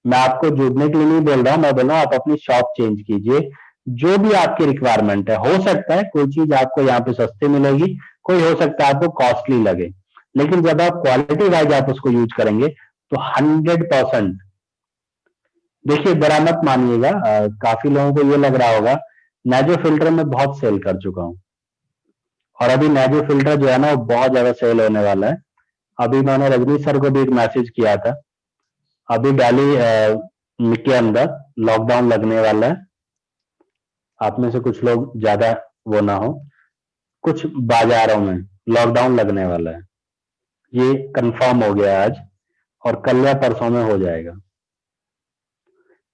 मैं आपको जुड़ने के लिए नहीं बोल रहा हूं, मैं बोल रहा हूं आप अपनी शॉप चेंज कीजिए। जो भी आपकी रिक्वायरमेंट है, हो सकता है कोई चीज आपको यहाँ पे सस्ती मिलेगी, कोई हो सकता है आपको कॉस्टली लगे, लेकिन जब आप क्वालिटी वाइज आप उसको यूज करेंगे तो 100%। देखिए बुरा मत मानिएगा, काफी लोगों को ये लग रहा होगा नेजो फिल्टर में बहुत सेल कर चुका हूं और अभी नेजो फिल्टर जो है ना वो बहुत ज्यादा सेल होने वाला है। अभी मैंने रजनीश सर को भी एक मैसेज किया था, अभी दिल्ली के अंदर लॉकडाउन लगने वाला है। आप में से कुछ लोग ज्यादा वो ना हो, कुछ बाजारों में लॉकडाउन लगने वाला है, ये कंफर्म हो गया आज, और कल या परसों में हो जाएगा।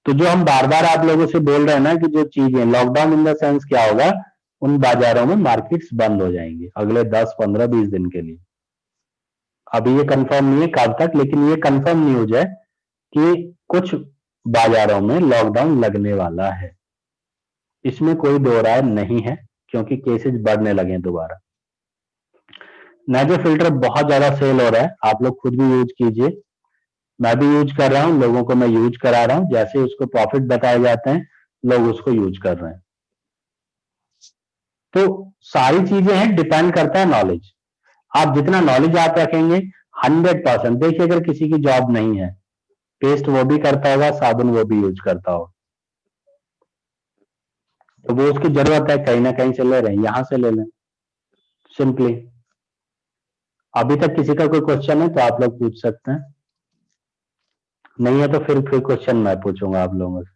तो जो हम बार बार आप लोगों से बोल रहे हैं ना कि जो चीजें लॉकडाउन इन द सेंस क्या होगा, उन बाजारों में मार्केट्स बंद हो जाएंगे अगले 10, 15, 20 दिन के लिए। अभी ये कंफर्म नहीं है कब तक, लेकिन ये कंफर्म न्यूज है कि कुछ बाजारों में लॉकडाउन लगने वाला है। इसमें कोई दो राय नहीं है, क्योंकि केसेस बढ़ने लगे दोबारा। नाइजो फिल्टर बहुत ज्यादा सेल हो रहा है, आप लोग खुद भी यूज कीजिए, मैं भी यूज कर रहा हूं, लोगों को मैं यूज करा रहा हूं, जैसे उसको प्रॉफिट बताए जाते हैं लोग उसको यूज कर रहे हैं। तो सारी चीजें हैं, डिपेंड करता है नॉलेज। आप जितना नॉलेज आप रखेंगे 100%। देखिए अगर किसी की जॉब नहीं है, पेस्ट वो भी करता होगा, साबुन वो भी यूज करता होगा, तो वो उसकी जरूरत है, कहीं ना कहीं से ले रहे हैं, यहां से ले लें सिंपली। अभी तक किसी का कोई क्वेश्चन है तो आप लोग पूछ सकते हैं, नहीं है तो फिर क्वेश्चन मैं पूछूंगा आप लोगों से।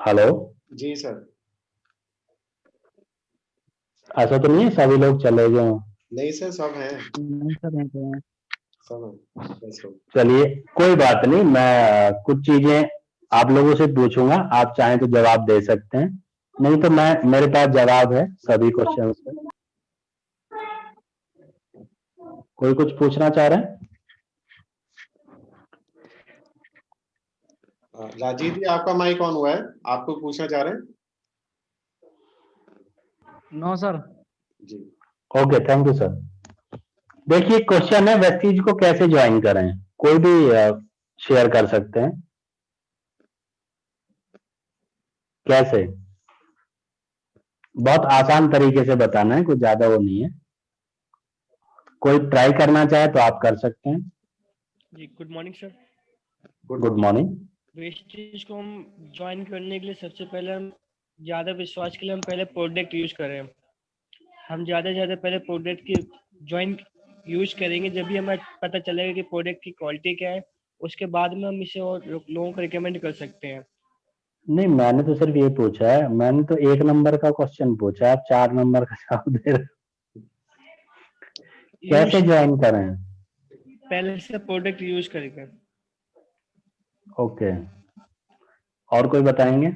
हेलो, जी सर। ऐसा तो नहीं है सभी लोग चले गए हों? नहीं सर, सब हैं। नहीं सर, नहीं तो सब हैं, बस लोग। चलिए कोई बात नहीं, मैं कुछ चीजें आप लोगों से पूछूंगा, आप चाहें तो जवाब दे सकते हैं, नहीं तो मैं, मेरे पास जवाब है सभी क्वेश्चन पे। कोई कुछ पूछना चाह रहा है? राजीव जी, आपका माइक ऑन हुआ है, आपको पूछना चाह रहे हैं? No sir. जी। Okay, thank you sir. देखिए क्वेश्चन है, वेस्टीज को कैसे ज्वाइन करें, कोई भी शेयर कर सकते हैं। कैसे? बहुत आसान तरीके से बताना है, कुछ ज्यादा वो नहीं है। कोई ट्राई करना चाहे तो आप कर सकते हैं। जी good morning sir. Good morning. Wastage को हम ज्वाइन करने के लिए सबसे पहले हम ज़्यादा विश्वास के लिए हम पहले प्रोडक्ट यूज करें। हम ज़्यादा से ज़्यादा पहले प्रोडक्ट की ज्वाइन यूज करेंगे, जब भी हमें पता चलेगा कि प्रोडक्ट की क्वालिटी क्या है, उसके बाद में हम इसे और लोगों को रिकमेंड कर सकते हैं। नहीं, मैंने तो सिर्फ ये पूछा है, मैंने तो 1 नंबर का क्वेश्चन पूछा है, आप 4 नंबर का जवाब दे रहे हो। कैसे ज्वाइन करें? पहले से प्रोडक्ट यूज करेंगे। ओके, और कोई बताएंगे?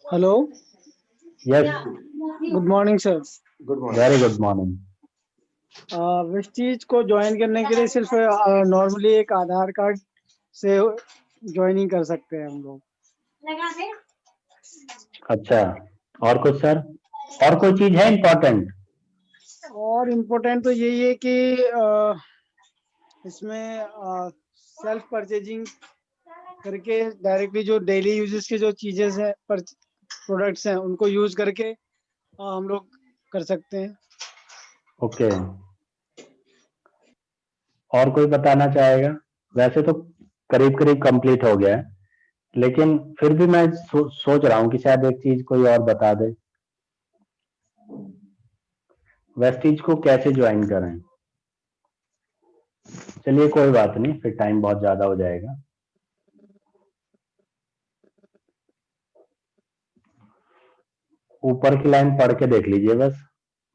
Hello, yes, good morning sir. Good morning. Very good morning. Vestige को ज्वाइन करने के लिए सिर्फ नॉर्मली एक आधार कार्ड से ज्वाइनिंग कर सकते हैं हम लोग। अच्छा, और कुछ सर? और कोई चीज है इम्पोर्टेंट? और इम्पोर्टेंट तो यही है कि इसमें सेल्फ परचेजिंग करके डायरेक्टली जो डेली यूजेस के जो चीजें हैं, प्रोडक्ट्स हैं, उनको यूज करके हम लोग कर सकते हैं। ओके, और कोई बताना चाहेगा? वैसे तो करीब करीब कंप्लीट हो गया है, लेकिन फिर भी मैं सोच रहा हूँ कि शायद एक चीज कोई और बता दे। वेस्टीज को कैसे ज्वाइन करें? चलिए कोई बात नहीं, फिर टाइम बहुत ज्यादा हो जाएगा। ऊपर की लाइन पढ़ के देख लीजिए बस,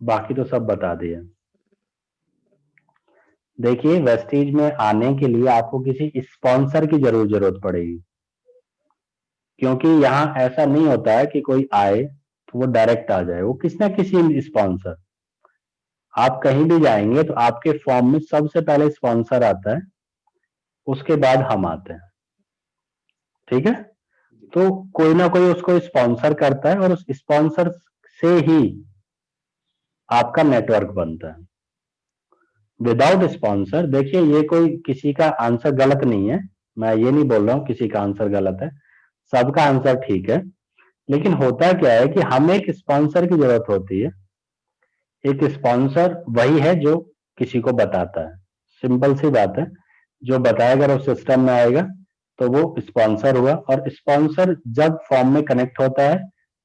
बाकी तो सब बता दिया। देखिए वेस्टीज में आने के लिए आपको किसी स्पॉन्सर की जरूरत पड़ेगी, क्योंकि यहाँ ऐसा नहीं होता है कि कोई आए तो वो डायरेक्ट आ जाए, वो किसी ना किसी स्पॉन्सर। आप कहीं भी जाएंगे तो आपके फॉर्म में सबसे पहले स्पॉन्सर आता है, उसके बाद हम आते हैं, ठीक है? तो कोई ना कोई उसको स्पॉन्सर करता है, और उस स्पॉन्सर से ही आपका नेटवर्क बनता है। विदाउट स्पॉन्सर, देखिए ये कोई किसी का आंसर गलत नहीं है, मैं ये नहीं बोल रहा हूँ किसी का आंसर गलत है, सबका आंसर ठीक है, लेकिन होता क्या है कि हमें एक स्पॉन्सर की जरूरत होती है। एक स्पॉन्सर वही है जो किसी को बताता है, सिंपल सी बात है, जो बताएगा अगर उस सिस्टम में आएगा तो वो स्पॉन्सर हुआ, और स्पॉन्सर जब फॉर्म में कनेक्ट होता है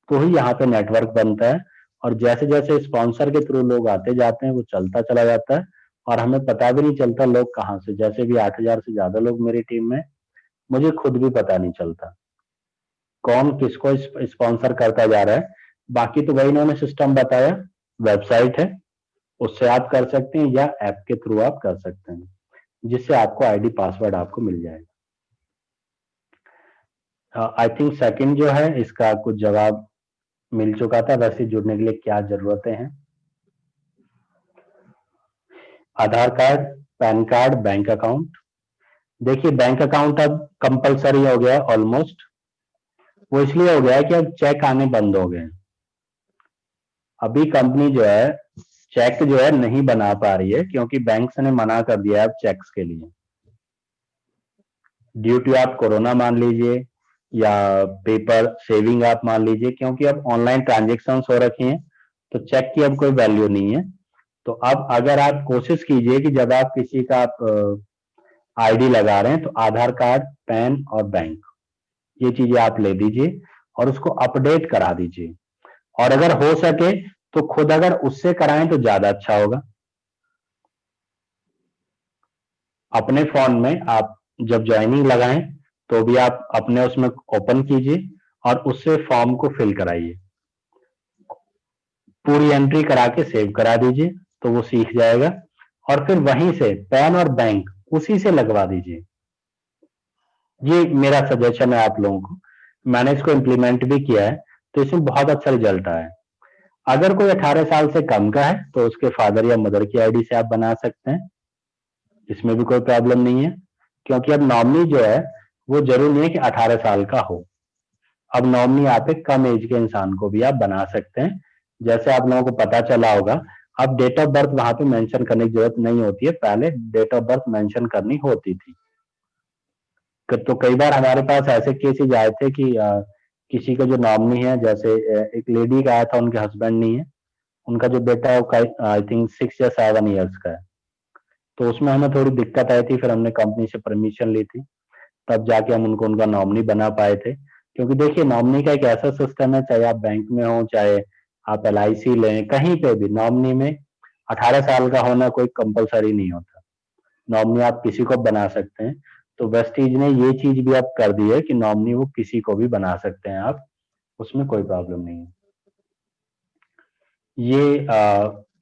तो ही यहाँ पे नेटवर्क बनता है, और जैसे जैसे स्पॉन्सर के थ्रू लोग आते जाते हैं वो चलता चला जाता है, और हमें पता भी नहीं चलता लोग कहाँ से, जैसे भी 8000 से ज्यादा लोग मेरी टीम में, मुझे खुद भी पता नहीं चलता कौन किसको स्पॉन्सर करता जा रहा है। बाकी तो वही इन्होंने सिस्टम बताया, वेबसाइट है उससे आप कर सकते हैं या ऐप के थ्रू आप कर सकते हैं, जिससे आपको आईडी पासवर्ड आपको मिल जाएगा। आई थिंक सेकंड जो है इसका कुछ जवाब मिल चुका था। वैसे जुड़ने के लिए क्या जरूरतें हैं? Aadhaar card, PAN card, bank account. देखिए बैंक अकाउंट अब कंपलसरी हो गया है ऑलमोस्ट। वो इसलिए हो गया है कि अब चेक आने बंद हो गए हैं। अभी कंपनी जो है चेक जो है नहीं बना पा रही है क्योंकि बैंक्स ने मना कर दिया है अब चेक्स के लिए, ड्यू टू आप कोरोना मान लीजिए या पेपर सेविंग आप मान लीजिए, क्योंकि अब ऑनलाइन ट्रांजेक्शन हो रखी हैं तो चेक की अब कोई वैल्यू नहीं है। तो अब अगर आप कोशिश कीजिए कि जब आप किसी का आईडी लगा रहे हैं तो आधार कार्ड, पैन और बैंक, ये चीजें आप ले दीजिए और उसको अपडेट करा दीजिए। और अगर हो सके तो खुद अगर उससे कराएं तो ज्यादा अच्छा होगा। अपने फोन में आप जब ज्वाइनिंग लगाएं तो भी आप अपने उसमें ओपन कीजिए और उससे फॉर्म को फिल कराइए, पूरी एंट्री करा के सेव करा दीजिए तो वो सीख जाएगा। और फिर वहीं से पैन और बैंक उसी से लगवा दीजिए। ये मेरा सजेशन है आप लोगों को, मैंने इसको इम्प्लीमेंट भी किया है तो इसमें बहुत अच्छा रिजल्ट आया है। अगर कोई 18 साल से कम का है तो उसके फादर या मदर की आईडी से आप बना सकते हैं, इसमें भी कोई प्रॉब्लम नहीं है, क्योंकि अब नॉमिनी जो है वो जरूरी नहीं है कि 18 साल का हो। अब नॉमिनी आप एक कम एज के इंसान को भी आप बना सकते हैं। जैसे आप लोगों को पता चला होगा अब डेट ऑफ बर्थ वहां पे मेंशन करने की जरूरत नहीं होती है, पहले डेट ऑफ बर्थ मेंशन करनी होती थी। तो कई बार हमारे पास ऐसे केसेज आए थे कि किसी का जो नॉमिनी है, जैसे एक लेडी का आया था, उनके हस्बैंड नहीं है, उनका जो बेटा है वो आई थिंक 6 या 7 ईयर्स का है। तो उसमें हमें थोड़ी दिक्कत आई थी, फिर हमने कंपनी से परमिशन ली थी, तब जाके हम उनको उनका नॉमिनी बना पाए थे। क्योंकि देखिए नॉमिनी का एक ऐसा सिस्टम है, चाहे आप बैंक में हो चाहे आप LIC लें, कहीं पे भी नॉमिनी में 18 साल का होना कोई कंपलसरी नहीं होता, नॉमिनी आप किसी को बना सकते हैं। तो वेस्टीज ने ये चीज भी अब कर दी है कि नॉमिनी वो किसी को भी बना सकते हैं आप, उसमें कोई प्रॉब्लम नहीं है। ये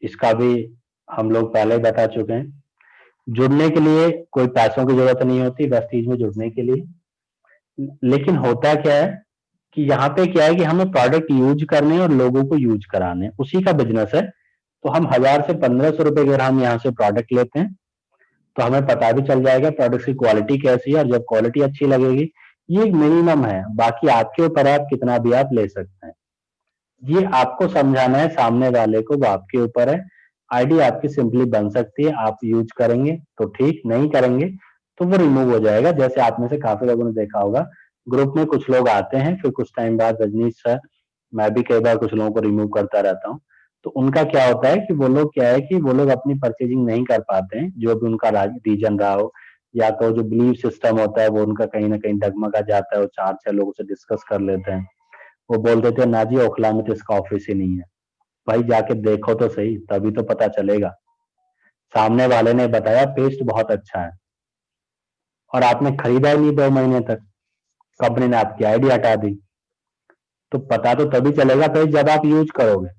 इसका भी हम लोग पहले बता चुके हैं। जुड़ने के लिए कोई पैसों की जरूरत नहीं होती वेस्टीज में जुड़ने के लिए, लेकिन होता क्या है कि यहाँ पे क्या है कि हमें प्रोडक्ट यूज करने और लोगों को यूज कराने, उसी का बिजनेस है। तो हम 1000 से 1500 रुपए अगर हम यहाँ से प्रोडक्ट लेते हैं तो हमें पता भी चल जाएगा प्रोडक्ट की क्वालिटी कैसी है, और जब क्वालिटी अच्छी लगेगी, ये एक मिनिमम है, बाकी आपके ऊपर है, आप कितना भी आप ले सकते हैं। ये आपको समझाना है सामने वाले को, वो आपके ऊपर है। आईडी आपकी सिंपली बन सकती है, आप यूज करेंगे तो ठीक, नहीं करेंगे तो वो रिमूव हो जाएगा। जैसे आप में से काफी लोगों ने देखा होगा, ग्रुप में कुछ लोग आते हैं, फिर कुछ टाइम बाद रजनीश सर, मैं भी कई बार कुछ लोगों को रिमूव करता रहता हूँ, तो उनका क्या होता है कि वो लोग क्या है कि वो लोग अपनी परचेजिंग नहीं कर पाते हैं, जो भी उनका रीजन रहा हो, या तो जो बिलीव सिस्टम होता है वो उनका कहीं ना कहीं डगमगा जाता है, वो 4-6 लोगों से डिस्कस कर लेते हैं, वो बोल देते हैं ना जी ओखला में तो इसका ऑफिस ही नहीं है। भाई जाके देखो तो सही, तभी तो पता चलेगा। सामने वाले ने बताया पेस्ट बहुत अच्छा है और आपने खरीदा ही नहीं 2 महीने तक, कंपनी ने आपकी आईडी हटा दी, तो पता तो तभी चलेगा पेस्ट जब आप यूज करोगे।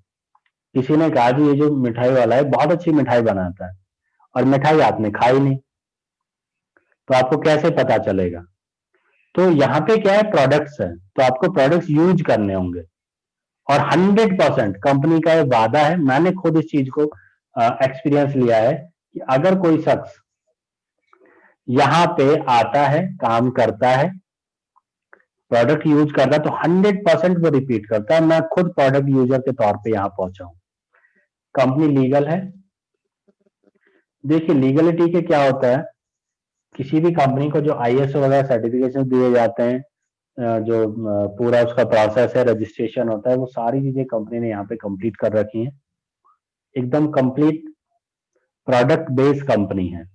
किसी ने कहा जी ये जो मिठाई वाला है बहुत अच्छी मिठाई बनाता है, और मिठाई आपने खाई नहीं, तो आपको कैसे पता चलेगा? तो यहाँ पे क्या है, प्रोडक्ट्स है, तो आपको प्रोडक्ट्स यूज करने होंगे। और 100% कंपनी का ये वादा है, मैंने खुद इस चीज को एक्सपीरियंस लिया है कि अगर कोई शख्स यहाँ पे आता है, काम करता है, प्रोडक्ट यूज करता है, तो 100% वो रिपीट करता है। मैं खुद प्रोडक्ट यूजर के तौर पे यहाँ पहुंचा हूँ। कंपनी लीगल है। देखिए लीगलिटी के क्या होता है, किसी भी कंपनी को जो ISO वगैरह सर्टिफिकेशन दिए जाते हैं, जो पूरा उसका प्रोसेस है, रजिस्ट्रेशन होता है, वो सारी चीजें कंपनी ने यहाँ पे कंप्लीट कर रखी हैं। एकदम कंप्लीट प्रोडक्ट बेस्ड कंपनी है।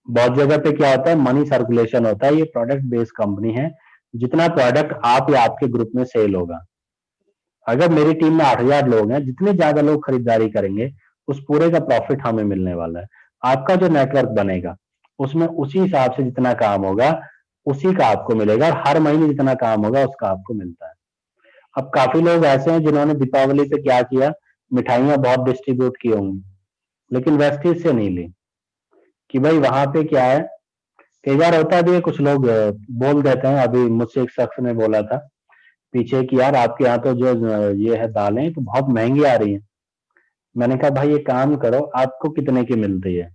बहुत जगह पे क्या होता है, मनी सर्कुलेशन होता है, ये प्रोडक्ट बेस्ड कंपनी है। जितना प्रोडक्ट आप या आपके ग्रुप में सेल होगा, अगर मेरी टीम में 8000 लोग हैं, जितने ज्यादा लोग खरीदारी करेंगे उस पूरे का प्रॉफिट हमें मिलने वाला है। आपका जो नेटवर्क बनेगा उसमें उसी हिसाब से जितना काम होगा उसी का आपको मिलेगा, और हर महीने जितना काम होगा उसका आपको मिलता है। अब काफी लोग ऐसे हैं जिन्होंने दीपावली पे क्या किया, मिठाइयां बहुत डिस्ट्रीब्यूट की होंगी, लेकिन वेस्टेज से नहीं ली। कि भाई वहां पे क्या है, कई बार होता भी है, कुछ लोग बोल देते हैं। अभी मुझसे एक शख्स ने बोला था पीछे कि यार आपके यहाँ तो जो ये है दालें तो बहुत महंगी आ रही हैं। मैंने कहा भाई ये काम करो, आपको कितने की मिलती है?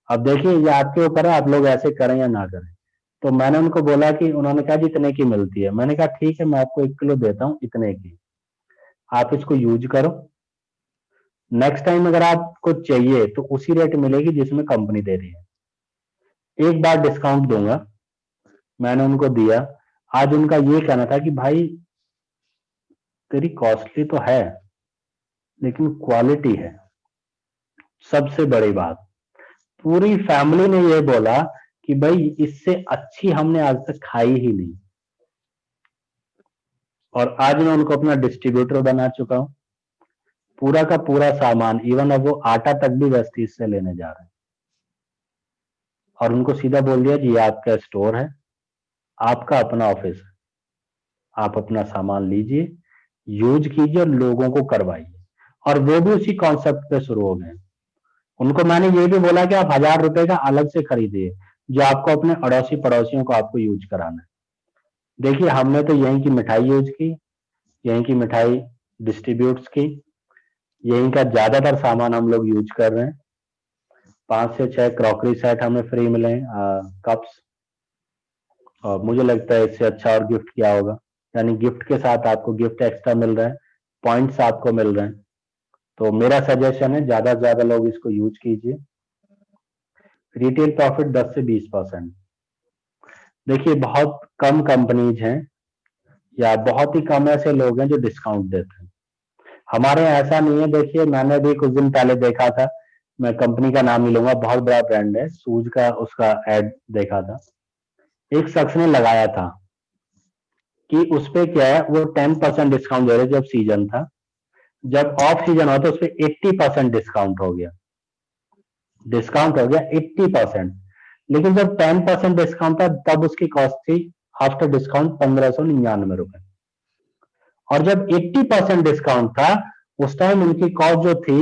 अब देखिए ये आपके ऊपर है, आप लोग ऐसे करें या ना करें। तो मैंने उनको बोला कि, उन्होंने कहा जितने की मिलती है। मैंने कहा ठीक है, मैं आपको 1 किलो देता हूँ इतने की, आप इसको यूज करो। नेक्स्ट टाइम अगर आपको चाहिए तो उसी रेट मिलेगी जिसमें कंपनी दे रही है। एक बार डिस्काउंट दूंगा, मैंने उनको दिया। आज उनका ये कहना था कि भाई तेरी कॉस्टली तो है लेकिन क्वालिटी है सबसे बड़ी बात। पूरी फैमिली ने ये बोला कि भाई इससे अच्छी हमने आज तक खाई ही नहीं। और आज मैं उनको अपना डिस्ट्रीब्यूटर बना चुका हूं। पूरा का पूरा सामान, इवन अब वो आटा तक भी वेस्टीज से लेने जा रहे हैं। और उनको सीधा बोल दिया जी, ये आपका स्टोर है, आपका अपना ऑफिस है, आप अपना सामान लीजिए, यूज कीजिए और लोगों को करवाइए। और वो भी उसी कॉन्सेप्ट पे शुरू हो गए। उनको मैंने ये भी बोला कि आप 1000 रुपए का अलग से खरीदिए, जो आपको अपने अड़ोसी पड़ोसियों को आपको यूज कराना है। देखिए हमने तो यहीं की मिठाई यूज की, यहीं की मिठाई डिस्ट्रीब्यूट्स की, यहीं का ज्यादातर सामान हम लोग यूज कर रहे हैं। 5 से 6 क्रॉकरी सेट हमें फ्री मिले, कप्स। और मुझे लगता है इससे अच्छा और गिफ्ट क्या होगा। यानी गिफ्ट के साथ आपको गिफ्ट एक्स्ट्रा मिल रहा है, पॉइंट्स आपको मिल रहे हैं। तो मेरा सजेशन है ज्यादा से ज्यादा लोग इसको यूज कीजिए। रिटेल प्रॉफिट 10 से 20%। देखिए बहुत कम कंपनीज हैं या बहुत ही कम ऐसे लोग हैं जो डिस्काउंट देते हैं। हमारे यहाँ ऐसा नहीं है। देखिए मैंने भी कुछ दिन पहले देखा था, मैं कंपनी का नाम नहीं लूंगा, बहुत बड़ा ब्रांड है, सूज का, उसका एड देखा था। एक शख्स ने लगाया था कि उस पे क्या है, वो 10% डिस्काउंट दे रहे जब सीजन था। जब ऑफ सीजन हो तो उस पर 80% डिस्काउंट हो गया। 80%। लेकिन जब 10% डिस्काउंट था तब उसकी कॉस्ट थी आफ्टर डिस्काउंट 1599 रुपए। और जब 80% डिस्काउंट था उस टाइम उनकी कॉस्ट जो थी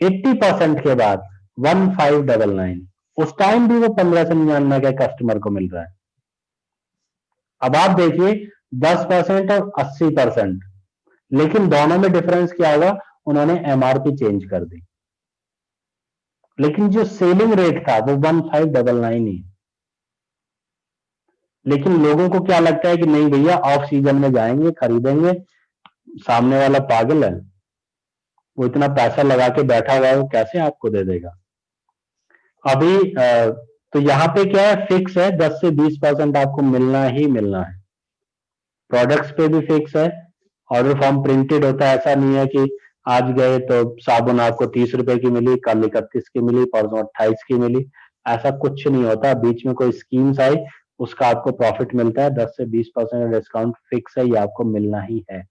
80% के बाद 1599। उस टाइम भी वो 1599 के कस्टमर को मिल रहा है। अब आप देखिए 10% और 80%, लेकिन दोनों में डिफरेंस क्या होगा, उन्होंने एमआरपी चेंज कर दी, लेकिन जो सेलिंग रेट था वो 1599 ही। लेकिन लोगों को क्या लगता है कि नहीं भैया ऑफ सीजन में जाएंगे खरीदेंगे, सामने वाला पागल है, वो इतना पैसा लगा के बैठा हुआ है, वो कैसे आपको दे देगा। अभी तो यहाँ पे क्या है, फिक्स है 10 से 20% आपको मिलना ही मिलना है। प्रोडक्ट्स पे भी फिक्स है, ऑर्डर फॉर्म प्रिंटेड होता है। ऐसा नहीं है कि आज गए तो साबुन आपको 30 रुपए की मिली, कल 31 की मिली, परसों 28 की मिली। ऐसा कुछ नहीं होता। बीच में कोई स्कीम्स आई उसका आपको प्रॉफिट मिलता है। 10 से 20% डिस्काउंट फिक्स है, ये आपको मिलना ही है।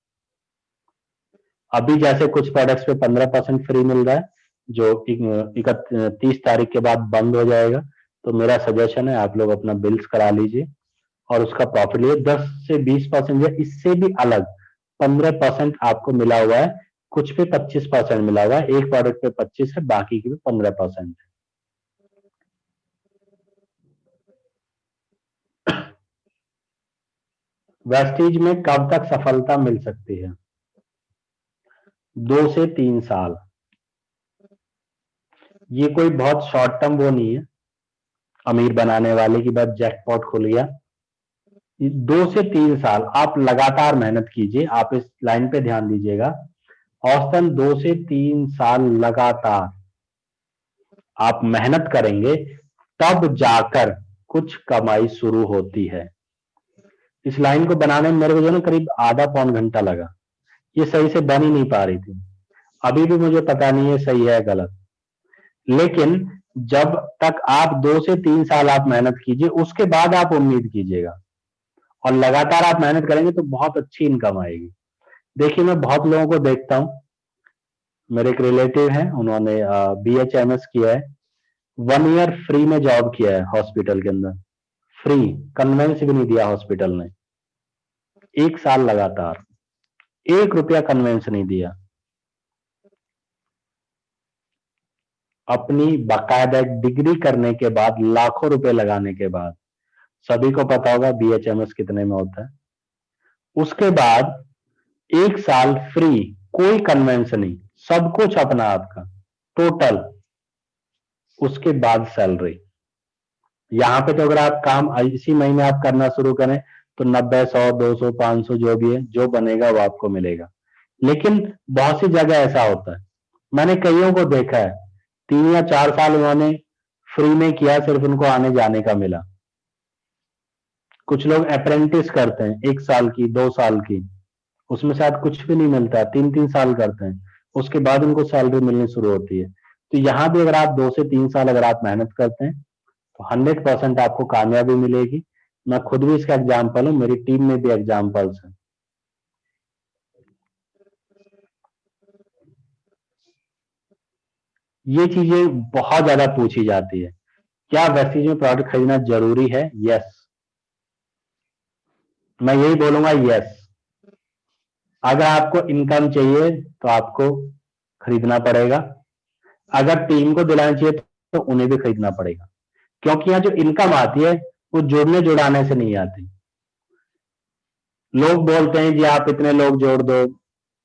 अभी जैसे कुछ प्रोडक्ट्स पे 15% फ्री मिल रहा है, जो 31 तारीख के बाद बंद हो जाएगा। तो मेरा सजेशन है आप लोग अपना बिल्स करा लीजिए और उसका प्रॉफिट लीजिए। 10 से 20% या इससे भी अलग 15% आपको मिला हुआ है। कुछ पे 25% मिला हुआ है, एक प्रोडक्ट पे 25 है, बाकी की पे 15% है। वेस्टीज में कब तक सफलता मिल सकती है? 2 से 3 साल। ये कोई बहुत शॉर्ट टर्म वो नहीं है, अमीर बनाने वाले की बात जैकपॉट खुल गया। 2 से 3 साल आप लगातार मेहनत कीजिए। आप इस लाइन पे ध्यान दीजिएगा, औसतन 2 से 3 साल लगातार आप मेहनत करेंगे तब जाकर कुछ कमाई शुरू होती है। इस लाइन को बनाने में मेरे को जो ना करीब आधा पौन घंटा लगा। ये सही से बन ही नहीं पा रही थी। अभी भी मुझे पता नहीं है सही है गलत। लेकिन जब तक आप 2 से 3 साल आप मेहनत कीजिए, उसके बाद आप उम्मीद कीजिएगा और लगातार आप मेहनत करेंगे तो बहुत अच्छी इनकम आएगी। देखिए मैं बहुत लोगों को देखता हूं, मेरे एक रिलेटिव हैं, उन्होंने BHMS किया है, 1 ईयर फ्री में जॉब किया है हॉस्पिटल के अंदर। फ्री, कन्वेंस भी नहीं दिया हॉस्पिटल ने, 1 साल लगातार। 1 रुपया कन्वेंस नहीं दिया। अपनी बाकायदा डिग्री करने के बाद, लाखों रुपए लगाने के बाद, सभी को पता होगा BHMS कितने में होता है। उसके बाद 1 साल फ्री, कोई कन्वेंस नहीं, सब कुछ अपना आपका टोटल। उसके बाद सैलरी। यहां पे तो अगर आप काम इसी महीने आप करना शुरू करें तो 90, 100, 200, 500 जो भी है, जो बनेगा वो आपको मिलेगा। लेकिन बहुत सी जगह ऐसा होता है, मैंने कईयों को देखा है 3 या 4 साल उन्होंने फ्री में किया, सिर्फ उनको आने जाने का मिला। कुछ लोग अप्रेंटिस करते हैं 1 साल की, 2 साल की, उसमें शायद कुछ भी नहीं मिलता, 3-3 साल करते हैं, उसके बाद उनको सैलरी मिलनी शुरू होती है। तो यहाँ भी अगर आप 2 से 3 साल अगर आप मेहनत करते हैं तो 100% आपको कामयाबी मिलेगी। मैं खुद भी इसका एग्जाम्पल हूं, मेरी टीम में भी एग्जाम्पल्स हैं। ये चीजें बहुत ज्यादा पूछी जाती है, क्या वेस्टीज में प्रोडक्ट खरीदना जरूरी है? यस, मैं यही बोलूंगा, यस। अगर आपको इनकम चाहिए तो आपको खरीदना पड़ेगा, अगर टीम को दिलाना चाहिए तो उन्हें भी खरीदना पड़ेगा, क्योंकि यहाँ जो इनकम आती है वो जोड़ने जुड़ाने से नहीं आती। लोग बोलते हैं जी आप इतने लोग जोड़ दो,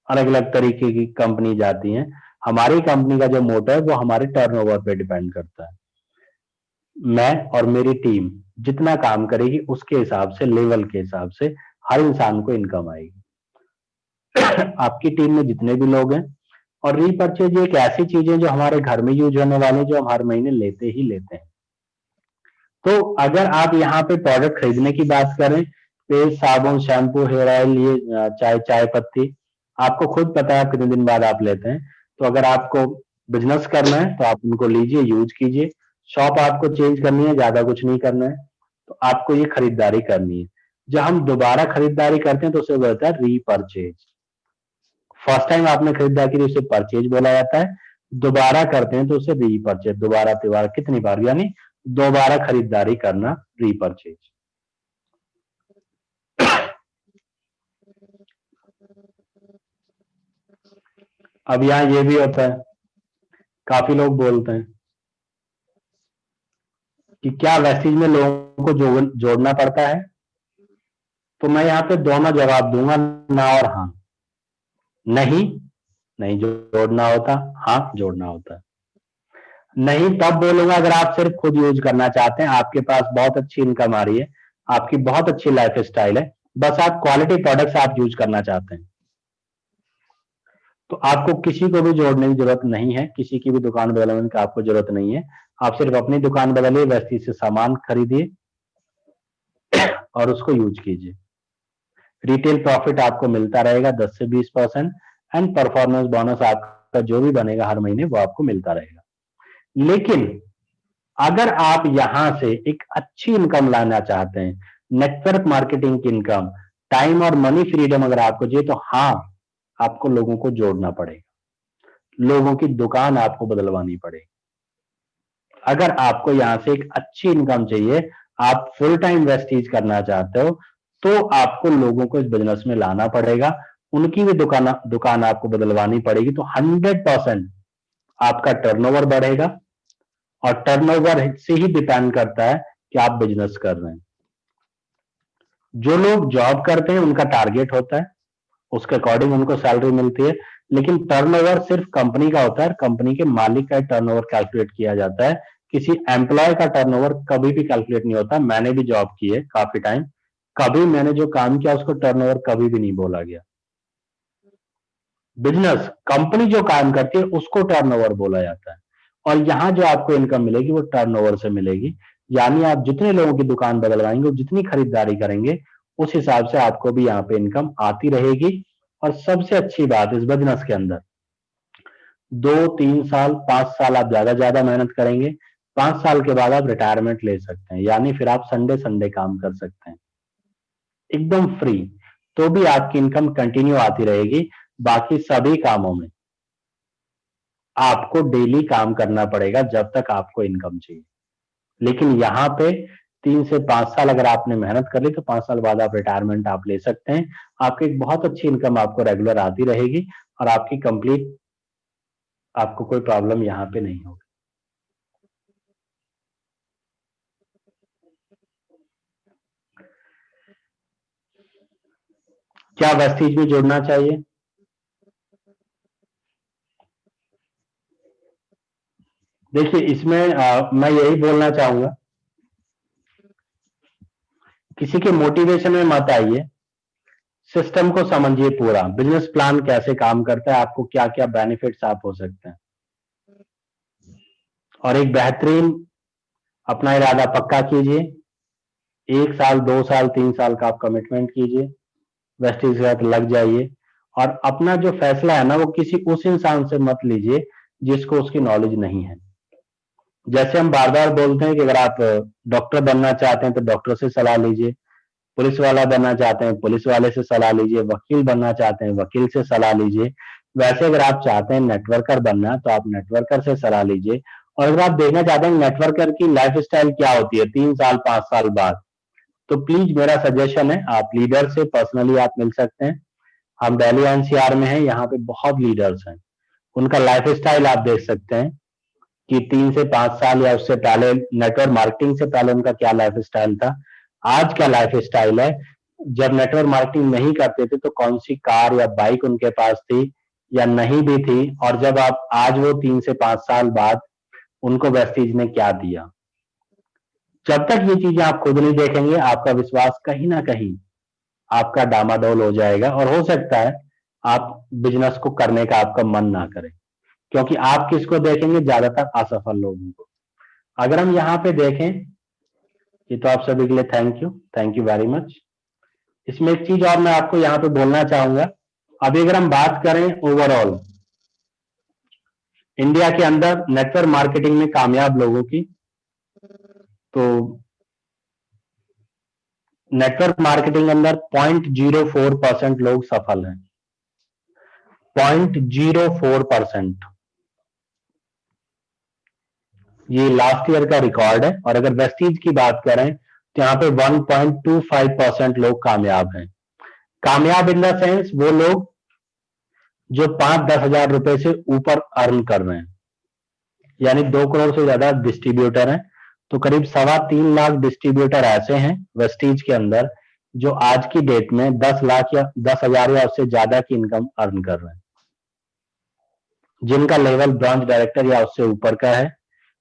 अलग अलग तरीके की कंपनी जाती हैं। हमारी कंपनी का जो मोटो है वो हमारे टर्नओवर पे डिपेंड करता है। मैं और मेरी टीम जितना काम करेगी उसके हिसाब से, लेवल के हिसाब से हर इंसान को इनकम आएगी। आपकी टीम में जितने भी लोग हैं, और रीपर्चेज एक ऐसी चीज है जो हमारे घर में यूज होने वाले, जो हम हर महीने लेते ही लेते हैं। तो अगर आप यहाँ पे प्रोडक्ट खरीदने की बात करें, पेस्ट, साबुन, शैम्पू, हेयर ऑयल, ये चाय पत्ती, आपको खुद पता है कितने दिन बाद आप लेते हैं। तो अगर आपको बिजनेस करना है तो आप उनको लीजिए, यूज कीजिए। शॉप आपको चेंज करनी है, ज्यादा कुछ नहीं करना है, तो आपको ये खरीदारी करनी है। जब हम दोबारा खरीदारी करते हैं तो उसे बोलता है रीपर्चेज। फर्स्ट टाइम आपने खरीदारी की उसे परचेज बोला जाता है, दोबारा करते हैं तो उसे रीपर्चेज। दोबारा तिबारा कितनी बार, यानी दोबारा खरीदारी करना, रीपर्चेज। अब यहां ये भी होता है, काफी लोग बोलते हैं कि क्या वेस्टीज में लोगों को जोड़ना पड़ता है? तो मैं यहाँ पे दोनों जवाब दूंगा, ना और हाँ। नहीं जोड़ना होता, हाँ जोड़ना होता है। नहीं तब बोलूंगा अगर आप सिर्फ खुद यूज करना चाहते हैं, आपके पास बहुत अच्छी इनकम आ रही है, आपकी बहुत अच्छी लाइफ स्टाइल है, बस आप क्वालिटी प्रोडक्ट्स आप यूज करना चाहते हैं, तो आपको किसी को भी जोड़ने की जरूरत नहीं है, किसी की भी दुकान बदलने की आपको जरूरत नहीं है। आप सिर्फ अपनी दुकान बदलिए, वेस्टीज से सामान खरीदिए और उसको यूज कीजिए। रिटेल प्रॉफिट आपको मिलता रहेगा 10 से 20%, एंड परफॉर्मेंस बोनस आपका जो भी बनेगा हर महीने वो आपको मिलता रहेगा। लेकिन अगर आप यहां से एक अच्छी इनकम लाना चाहते हैं, नेटवर्क मार्केटिंग की इनकम, टाइम और मनी फ्रीडम अगर आपको चाहिए, तो हाँ आपको लोगों को जोड़ना पड़ेगा, लोगों की दुकान आपको बदलवानी पड़ेगी। अगर आपको यहां से एक अच्छी इनकम चाहिए, आप फुल टाइम वेस्टीज करना चाहते हो, तो आपको लोगों को इस बिजनेस में लाना पड़ेगा, उनकी भी दुकान आपको बदलवानी पड़ेगी। तो 100% आपका टर्नओवर बढ़ेगा, और टर्नओवर से ही डिपेंड करता है कि आप बिजनेस कर रहे हैं। जो लोग जॉब करते हैं उनका टारगेट होता है, उसके अकॉर्डिंग उनको सैलरी मिलती है, लेकिन टर्नओवर सिर्फ कंपनी का होता है, कंपनी के मालिक का टर्नओवर कैलकुलेट किया जाता है, किसी एम्प्लॉय का टर्नओवर कभी भी कैलकुलेट नहीं होता। मैंने भी जॉब की है काफी टाइम, कभी मैंने जो काम किया उसको टर्नओवर कभी भी नहीं बोला गया। बिजनेस, कंपनी जो काम करती है उसको टर्नओवर बोला जाता है, और यहां जो आपको इनकम मिलेगी वो टर्नओवर से मिलेगी। यानी आप जितने लोगों की दुकान बदलवाएंगे, जितनी खरीदारी करेंगे, उस हिसाब से आपको भी यहाँ पे इनकम आती रहेगी। और सबसे अच्छी बात इस बिजनेस के अंदर, 2-3 साल 5 साल आप ज्यादा मेहनत करेंगे, 5 साल के बाद आप रिटायरमेंट ले सकते हैं, यानी फिर आप संडे काम कर सकते हैं एकदम फ्री, तो भी आपकी इनकम कंटिन्यू आती रहेगी। बाकी सभी कामों में आपको डेली काम करना पड़ेगा जब तक आपको इनकम चाहिए, लेकिन यहाँ पे 3 से 5 साल अगर आपने मेहनत कर ली तो 5 साल बाद आप रिटायरमेंट आप ले सकते हैं। आपकी एक बहुत अच्छी इनकम आपको रेगुलर आती रहेगी और आपकी कंप्लीट आपको कोई प्रॉब्लम यहाँ पे नहीं होगी। क्या वेस्टीज में जुड़ना चाहिए? देखिए इसमें मैं यही बोलना चाहूंगा, किसी के मोटिवेशन में मत आइए, सिस्टम को समझिए पूरा, बिजनेस प्लान कैसे काम करता है, आपको क्या क्या बेनिफिट्स आप हो सकते हैं, और एक बेहतरीन अपना इरादा पक्का कीजिए। 1 साल 2 साल 3 साल का आप कमिटमेंट कीजिए, वेस्टीज के साथ लग जाइए, और अपना जो फैसला है ना वो किसी उस इंसान से मत लीजिए जिसको उसकी नॉलेज नहीं है। जैसे हम बार बार बोलते हैं कि अगर आप डॉक्टर बनना चाहते हैं तो डॉक्टर से सलाह लीजिए, पुलिस वाला बनना चाहते हैं पुलिस वाले से सलाह लीजिए, वकील बनना चाहते हैं वकील से सलाह लीजिए। वैसे अगर आप चाहते हैं नेटवर्कर बनना तो आप नेटवर्कर से सलाह लीजिए। और अगर आप देखना चाहते हैं नेटवर्कर की लाइफ स्टाइल क्या होती है 3 साल 5 साल बाद, तो प्लीज मेरा सजेशन है आप लीडर से पर्सनली आप मिल सकते हैं। हम दिल्ली एनसीआर में हैं, यहाँ पे बहुत लीडर्स हैं, उनका लाइफ स्टाइल आप देख सकते हैं कि 3 से 5 साल या उससे पहले नेटवर्क मार्केटिंग से पहले उनका क्या लाइफ स्टाइल था, आज क्या लाइफ स्टाइल है, जब नेटवर्क मार्केटिंग नहीं करते थे तो कौन सी कार या बाइक उनके पास थी या नहीं भी थी, और जब आप आज वो 3 से 5 साल बाद उनको वेस्टीज ने क्या दिया। जब तक ये चीजें आप खुद नहीं देखेंगे आपका विश्वास कहीं ना कहीं आपका डामाडोल हो जाएगा, और हो सकता है आप बिजनेस को करने का आपका मन ना करे, क्योंकि आप किसको देखेंगे, ज्यादातर असफल लोगों को। अगर हम यहाँ पे देखें, ये तो आप सभी के लिए थैंक यू वेरी मच। इसमें एक चीज और मैं आपको यहाँ पे बोलना चाहूंगा, अभी अगर हम बात करें ओवरऑल इंडिया के अंदर नेटवर्क मार्केटिंग में कामयाब लोगों की, तो नेटवर्क मार्केटिंग अंदर 0.04% लोग सफल हैं, 0.04%। ये लास्ट ईयर का रिकॉर्ड है। और अगर वेस्टीज की बात करें तो यहाँ पे 1.25% लोग कामयाब हैं। कामयाब इन द सेंस वो लोग जो 5-10 हजार रुपए से ऊपर अर्न कर रहे हैं, यानी 2 करोड़ से ज्यादा डिस्ट्रीब्यूटर हैं, तो करीब 3.25 लाख डिस्ट्रीब्यूटर ऐसे हैं वेस्टीज के अंदर जो आज की डेट में 10 लाख या 10,000 या उससे ज्यादा की इनकम अर्न कर रहे हैं, जिनका लेवल ब्रांच डायरेक्टर या उससे ऊपर का है।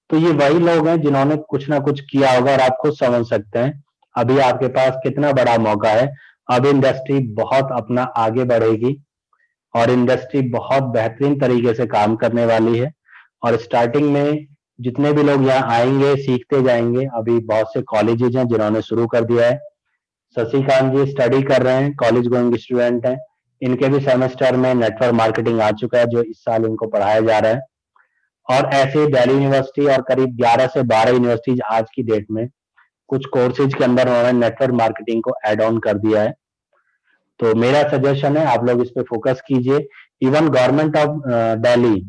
तो ये वही लोग हैं जिन्होंने कुछ ना कुछ किया होगा, और आप खुद समझ सकते हैं अभी आपके पास कितना बड़ा मौका है। अब इंडस्ट्री बहुत अपना आगे बढ़ेगी और इंडस्ट्री बहुत बेहतरीन तरीके से काम करने वाली है, और स्टार्टिंग में जितने भी लोग यहाँ आएंगे सीखते जाएंगे। अभी बहुत से कॉलेजेज हैं जिन्होंने शुरू कर दिया है। शशिकांत जी स्टडी कर रहे हैं, कॉलेज गोइंग स्टूडेंट हैं, इनके भी सेमेस्टर में नेटवर्क मार्केटिंग आ चुका है जो इस साल इनको पढ़ाया जा रहा है। और ऐसे दिल्ली यूनिवर्सिटी और करीब 11 से 12 यूनिवर्सिटीज आज की डेट में कुछ कोर्सेज के अंदर उन्होंने नेटवर्क मार्केटिंग को एड ऑन कर दिया है। तो मेरा सजेशन है आप लोग इस पे फोकस कीजिए। इवन गवर्नमेंट ऑफ दिल्ली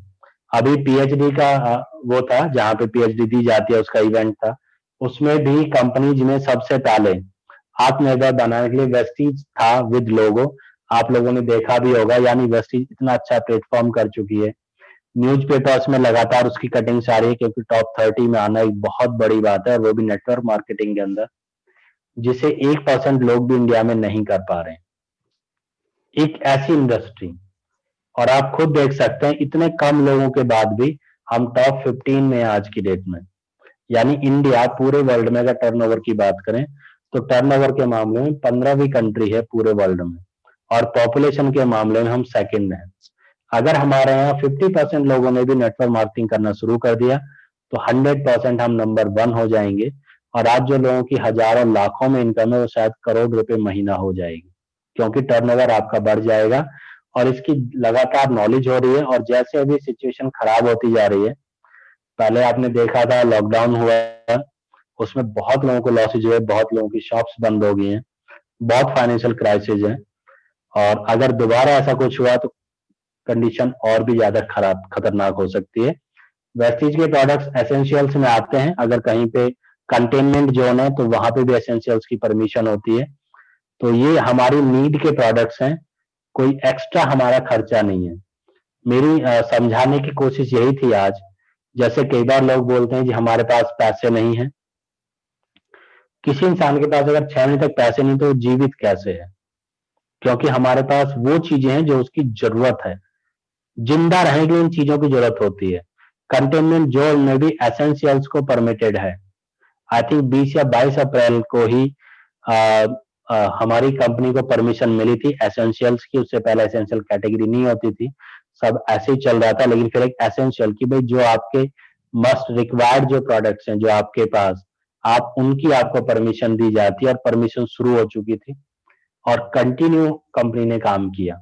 अभी पीएचडी का वो था जहाँ पे पीएचडी दी जाती है, उसका इवेंट था, उसमें भी कंपनीज में सबसे पहले आत्मनिर्भर बनाने के लिए वेस्टीज था विद लोगो। आप लोगों ने देखा भी होगा, यानी वेस्टीज इतना अच्छा प्लेटफॉर्म कर चुकी है, न्यूज़पेपर्स में लगातार उसकी कटिंग्स आ रही है, क्योंकि टॉप 30 में आना एक बहुत बड़ी बात है, वो भी नेटवर्क मार्केटिंग के अंदर, जिसे 1% लोग भी इंडिया में नहीं कर पा रहे हैं। एक ऐसी इंडस्ट्री, और आप खुद देख सकते हैं इतने कम लोगों के बाद भी हम टॉप 15 में आज की डेट में, यानी इंडिया पूरे वर्ल्ड में अगर टर्नओवर की बात करें तो टर्नओवर के मामले में 15वीं कंट्री है पूरे वर्ल्ड में, और पॉपुलेशन के मामले में हम सेकंड हैं। अगर हमारे यहाँ 50% लोगों ने भी नेटवर्क मार्केटिंग करना शुरू कर दिया तो 100% हम नंबर 1 हो जाएंगे, और आज जो लोगों की हजारों लाखों में इनकम है वो शायद करोड़ रुपए महीना हो जाएगी, क्योंकि टर्नओवर आपका बढ़ जाएगा और इसकी लगातार नॉलेज हो रही है। और जैसे अभी सिचुएशन खराब होती जा रही है, पहले आपने देखा था लॉकडाउन हुआ, उसमें बहुत लोगों को लॉसेज हुए, बहुत लोगों की शॉप्स बंद हो गई हैं, बहुत फाइनेंशियल क्राइसिस है, और अगर दोबारा ऐसा कुछ हुआ तो कंडीशन और भी ज्यादा खराब खतरनाक हो सकती है। वेस्टीज के प्रोडक्ट्स एसेंशियल्स में आते हैं, अगर कहीं पे कंटेनमेंट जोन है तो वहां पे भी एसेंशियल्स की परमिशन होती है। तो ये हमारी नीड के प्रोडक्ट्स हैं, कोई एक्स्ट्रा हमारा खर्चा नहीं है। मेरी समझाने की कोशिश यही थी आज। जैसे कई बार लोग बोलते हैं कि हमारे पास पैसे नहीं है। किसी इंसान के पास अगर 6 महीने तक पैसे नहीं तो वो जीवित कैसे है? क्योंकि हमारे पास वो चीजें हैं जो उसकी जरूरत है। जिंदा रहने के लिए इन चीजों की जरूरत होती है। कंटेनमेंट जोन में भी एसेंशियल्स को परमिटेड है। आई थिंक 20 या 22 अप्रैल को ही हमारी कंपनी को परमिशन मिली थी एसेंशियल्स की। उससे पहले एसेंशियल कैटेगरी नहीं होती थी, सब ऐसे ही चल रहा था। लेकिन फिर एक एसेंशियल की भाई जो आपके मस्ट रिक्वायर्ड जो प्रोडक्ट्स हैं जो आपके पास, आप उनकी आपको परमिशन दी जाती है और परमिशन शुरू हो चुकी थी और कंटिन्यू कंपनी ने काम किया।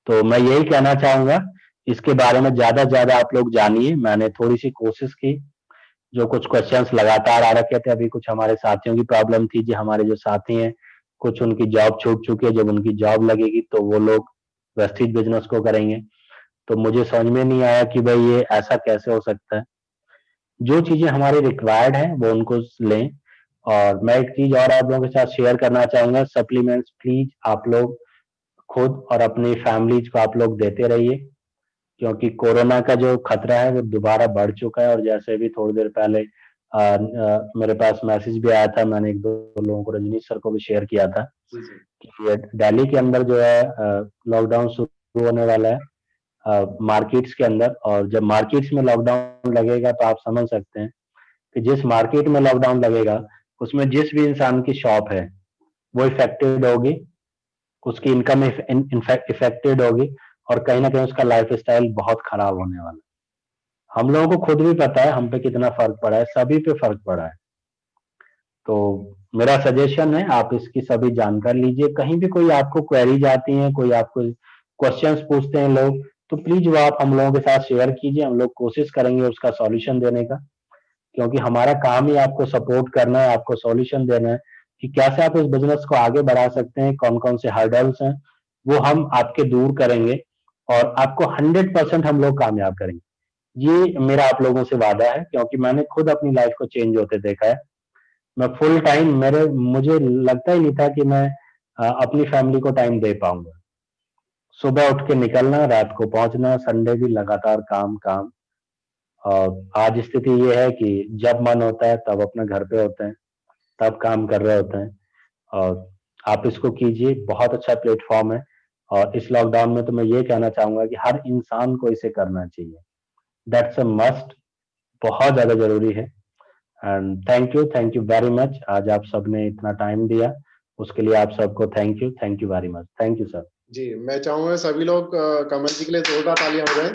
तो मैं यही कहना चाहूंगा, इसके बारे में ज्यादा से ज्यादा आप लोग जानिए। मैंने थोड़ी सी कोशिश की, जो कुछ क्वेश्चंस लगातार आ रखे थे। अभी कुछ हमारे साथियों की प्रॉब्लम थी, जो हमारे जो साथी हैं कुछ उनकी जॉब छूट चुकी है। जब उनकी जॉब लगेगी तो वो लोग वेस्टेज बिजनेस को करेंगे। तो मुझे समझ में नहीं आया कि भाई ये ऐसा कैसे हो सकता है। जो चीजें हमारी रिक्वायर्ड है वो उनको लें। और मैं एक चीज और आप लोगों के साथ शेयर करना चाहूंगा, सप्लीमेंट्स प्लीज आप लोग खुद और अपनी फैमिलीज को आप लोग देते रहिए, क्योंकि कोरोना का जो खतरा है वो दोबारा बढ़ चुका है। और जैसे भी थोड़ी देर पहले मेरे पास मैसेज भी आया था, मैंने 1-2 लोगों को, रजनीश सर को भी शेयर किया था कि दिल्ली के अंदर जो है लॉकडाउन शुरू होने वाला है मार्केट्स के अंदर। और जब मार्केट्स में लॉकडाउन लगेगा तो आप समझ सकते हैं कि जिस मार्केट में लॉकडाउन लगेगा उसमें जिस भी इंसान की शॉप है वो इफेक्टेड होगी, उसकी इनकम इफेक्टेड होगी और कहीं ना कहीं उसका लाइफ स्टाइल बहुत खराब होने वाला है। हम लोगों को खुद भी पता है हम पे कितना फर्क पड़ा है, सभी पे फर्क पड़ा है। तो मेरा सजेशन है आप इसकी सभी जानकारी लीजिए। कहीं भी कोई आपको क्वेरीज आती हैं, कोई आपको क्वेश्चंस पूछते हैं लोग, तो प्लीज वो आप हम लोगों के साथ शेयर कीजिए। हम लोग कोशिश करेंगे उसका सॉल्यूशन देने का, क्योंकि हमारा काम ही आपको सपोर्ट करना है, आपको सॉल्यूशन देना है कि कैसे आप इस बिजनेस को आगे बढ़ा सकते हैं, कौन कौन से हर्डल्स हैं वो हम आपके दूर करेंगे और आपको 100% हम लोग कामयाब करेंगे। ये मेरा आप लोगों से वादा है, क्योंकि मैंने खुद अपनी लाइफ को चेंज होते देखा है। मैं फुल टाइम मुझे लगता ही नहीं था कि मैं अपनी फैमिली को टाइम दे पाऊंगा। सुबह उठ के निकलना, रात को पहुंचना, संडे भी लगातार काम काम। और आज स्थिति ये है कि जब मन होता है तब अपने घर पे होते हैं, तब काम कर रहे होते हैं। और आप इसको कीजिए, बहुत अच्छा प्लेटफॉर्म है। और इस लॉकडाउन में तो मैं ये कहना चाहूंगा कि हर इंसान को इसे करना चाहिए, दैट्स अ मस्ट, बहुत ज्यादा जरूरी है। And thank you very much. आज आप सबने इतना टाइम दिया, उसके लिए आप सबको thank you very much. Thank you sir. जी, मैं चाहूंगा सभी लोग कमल जी के लिए जोरदार तालियां हो जाए।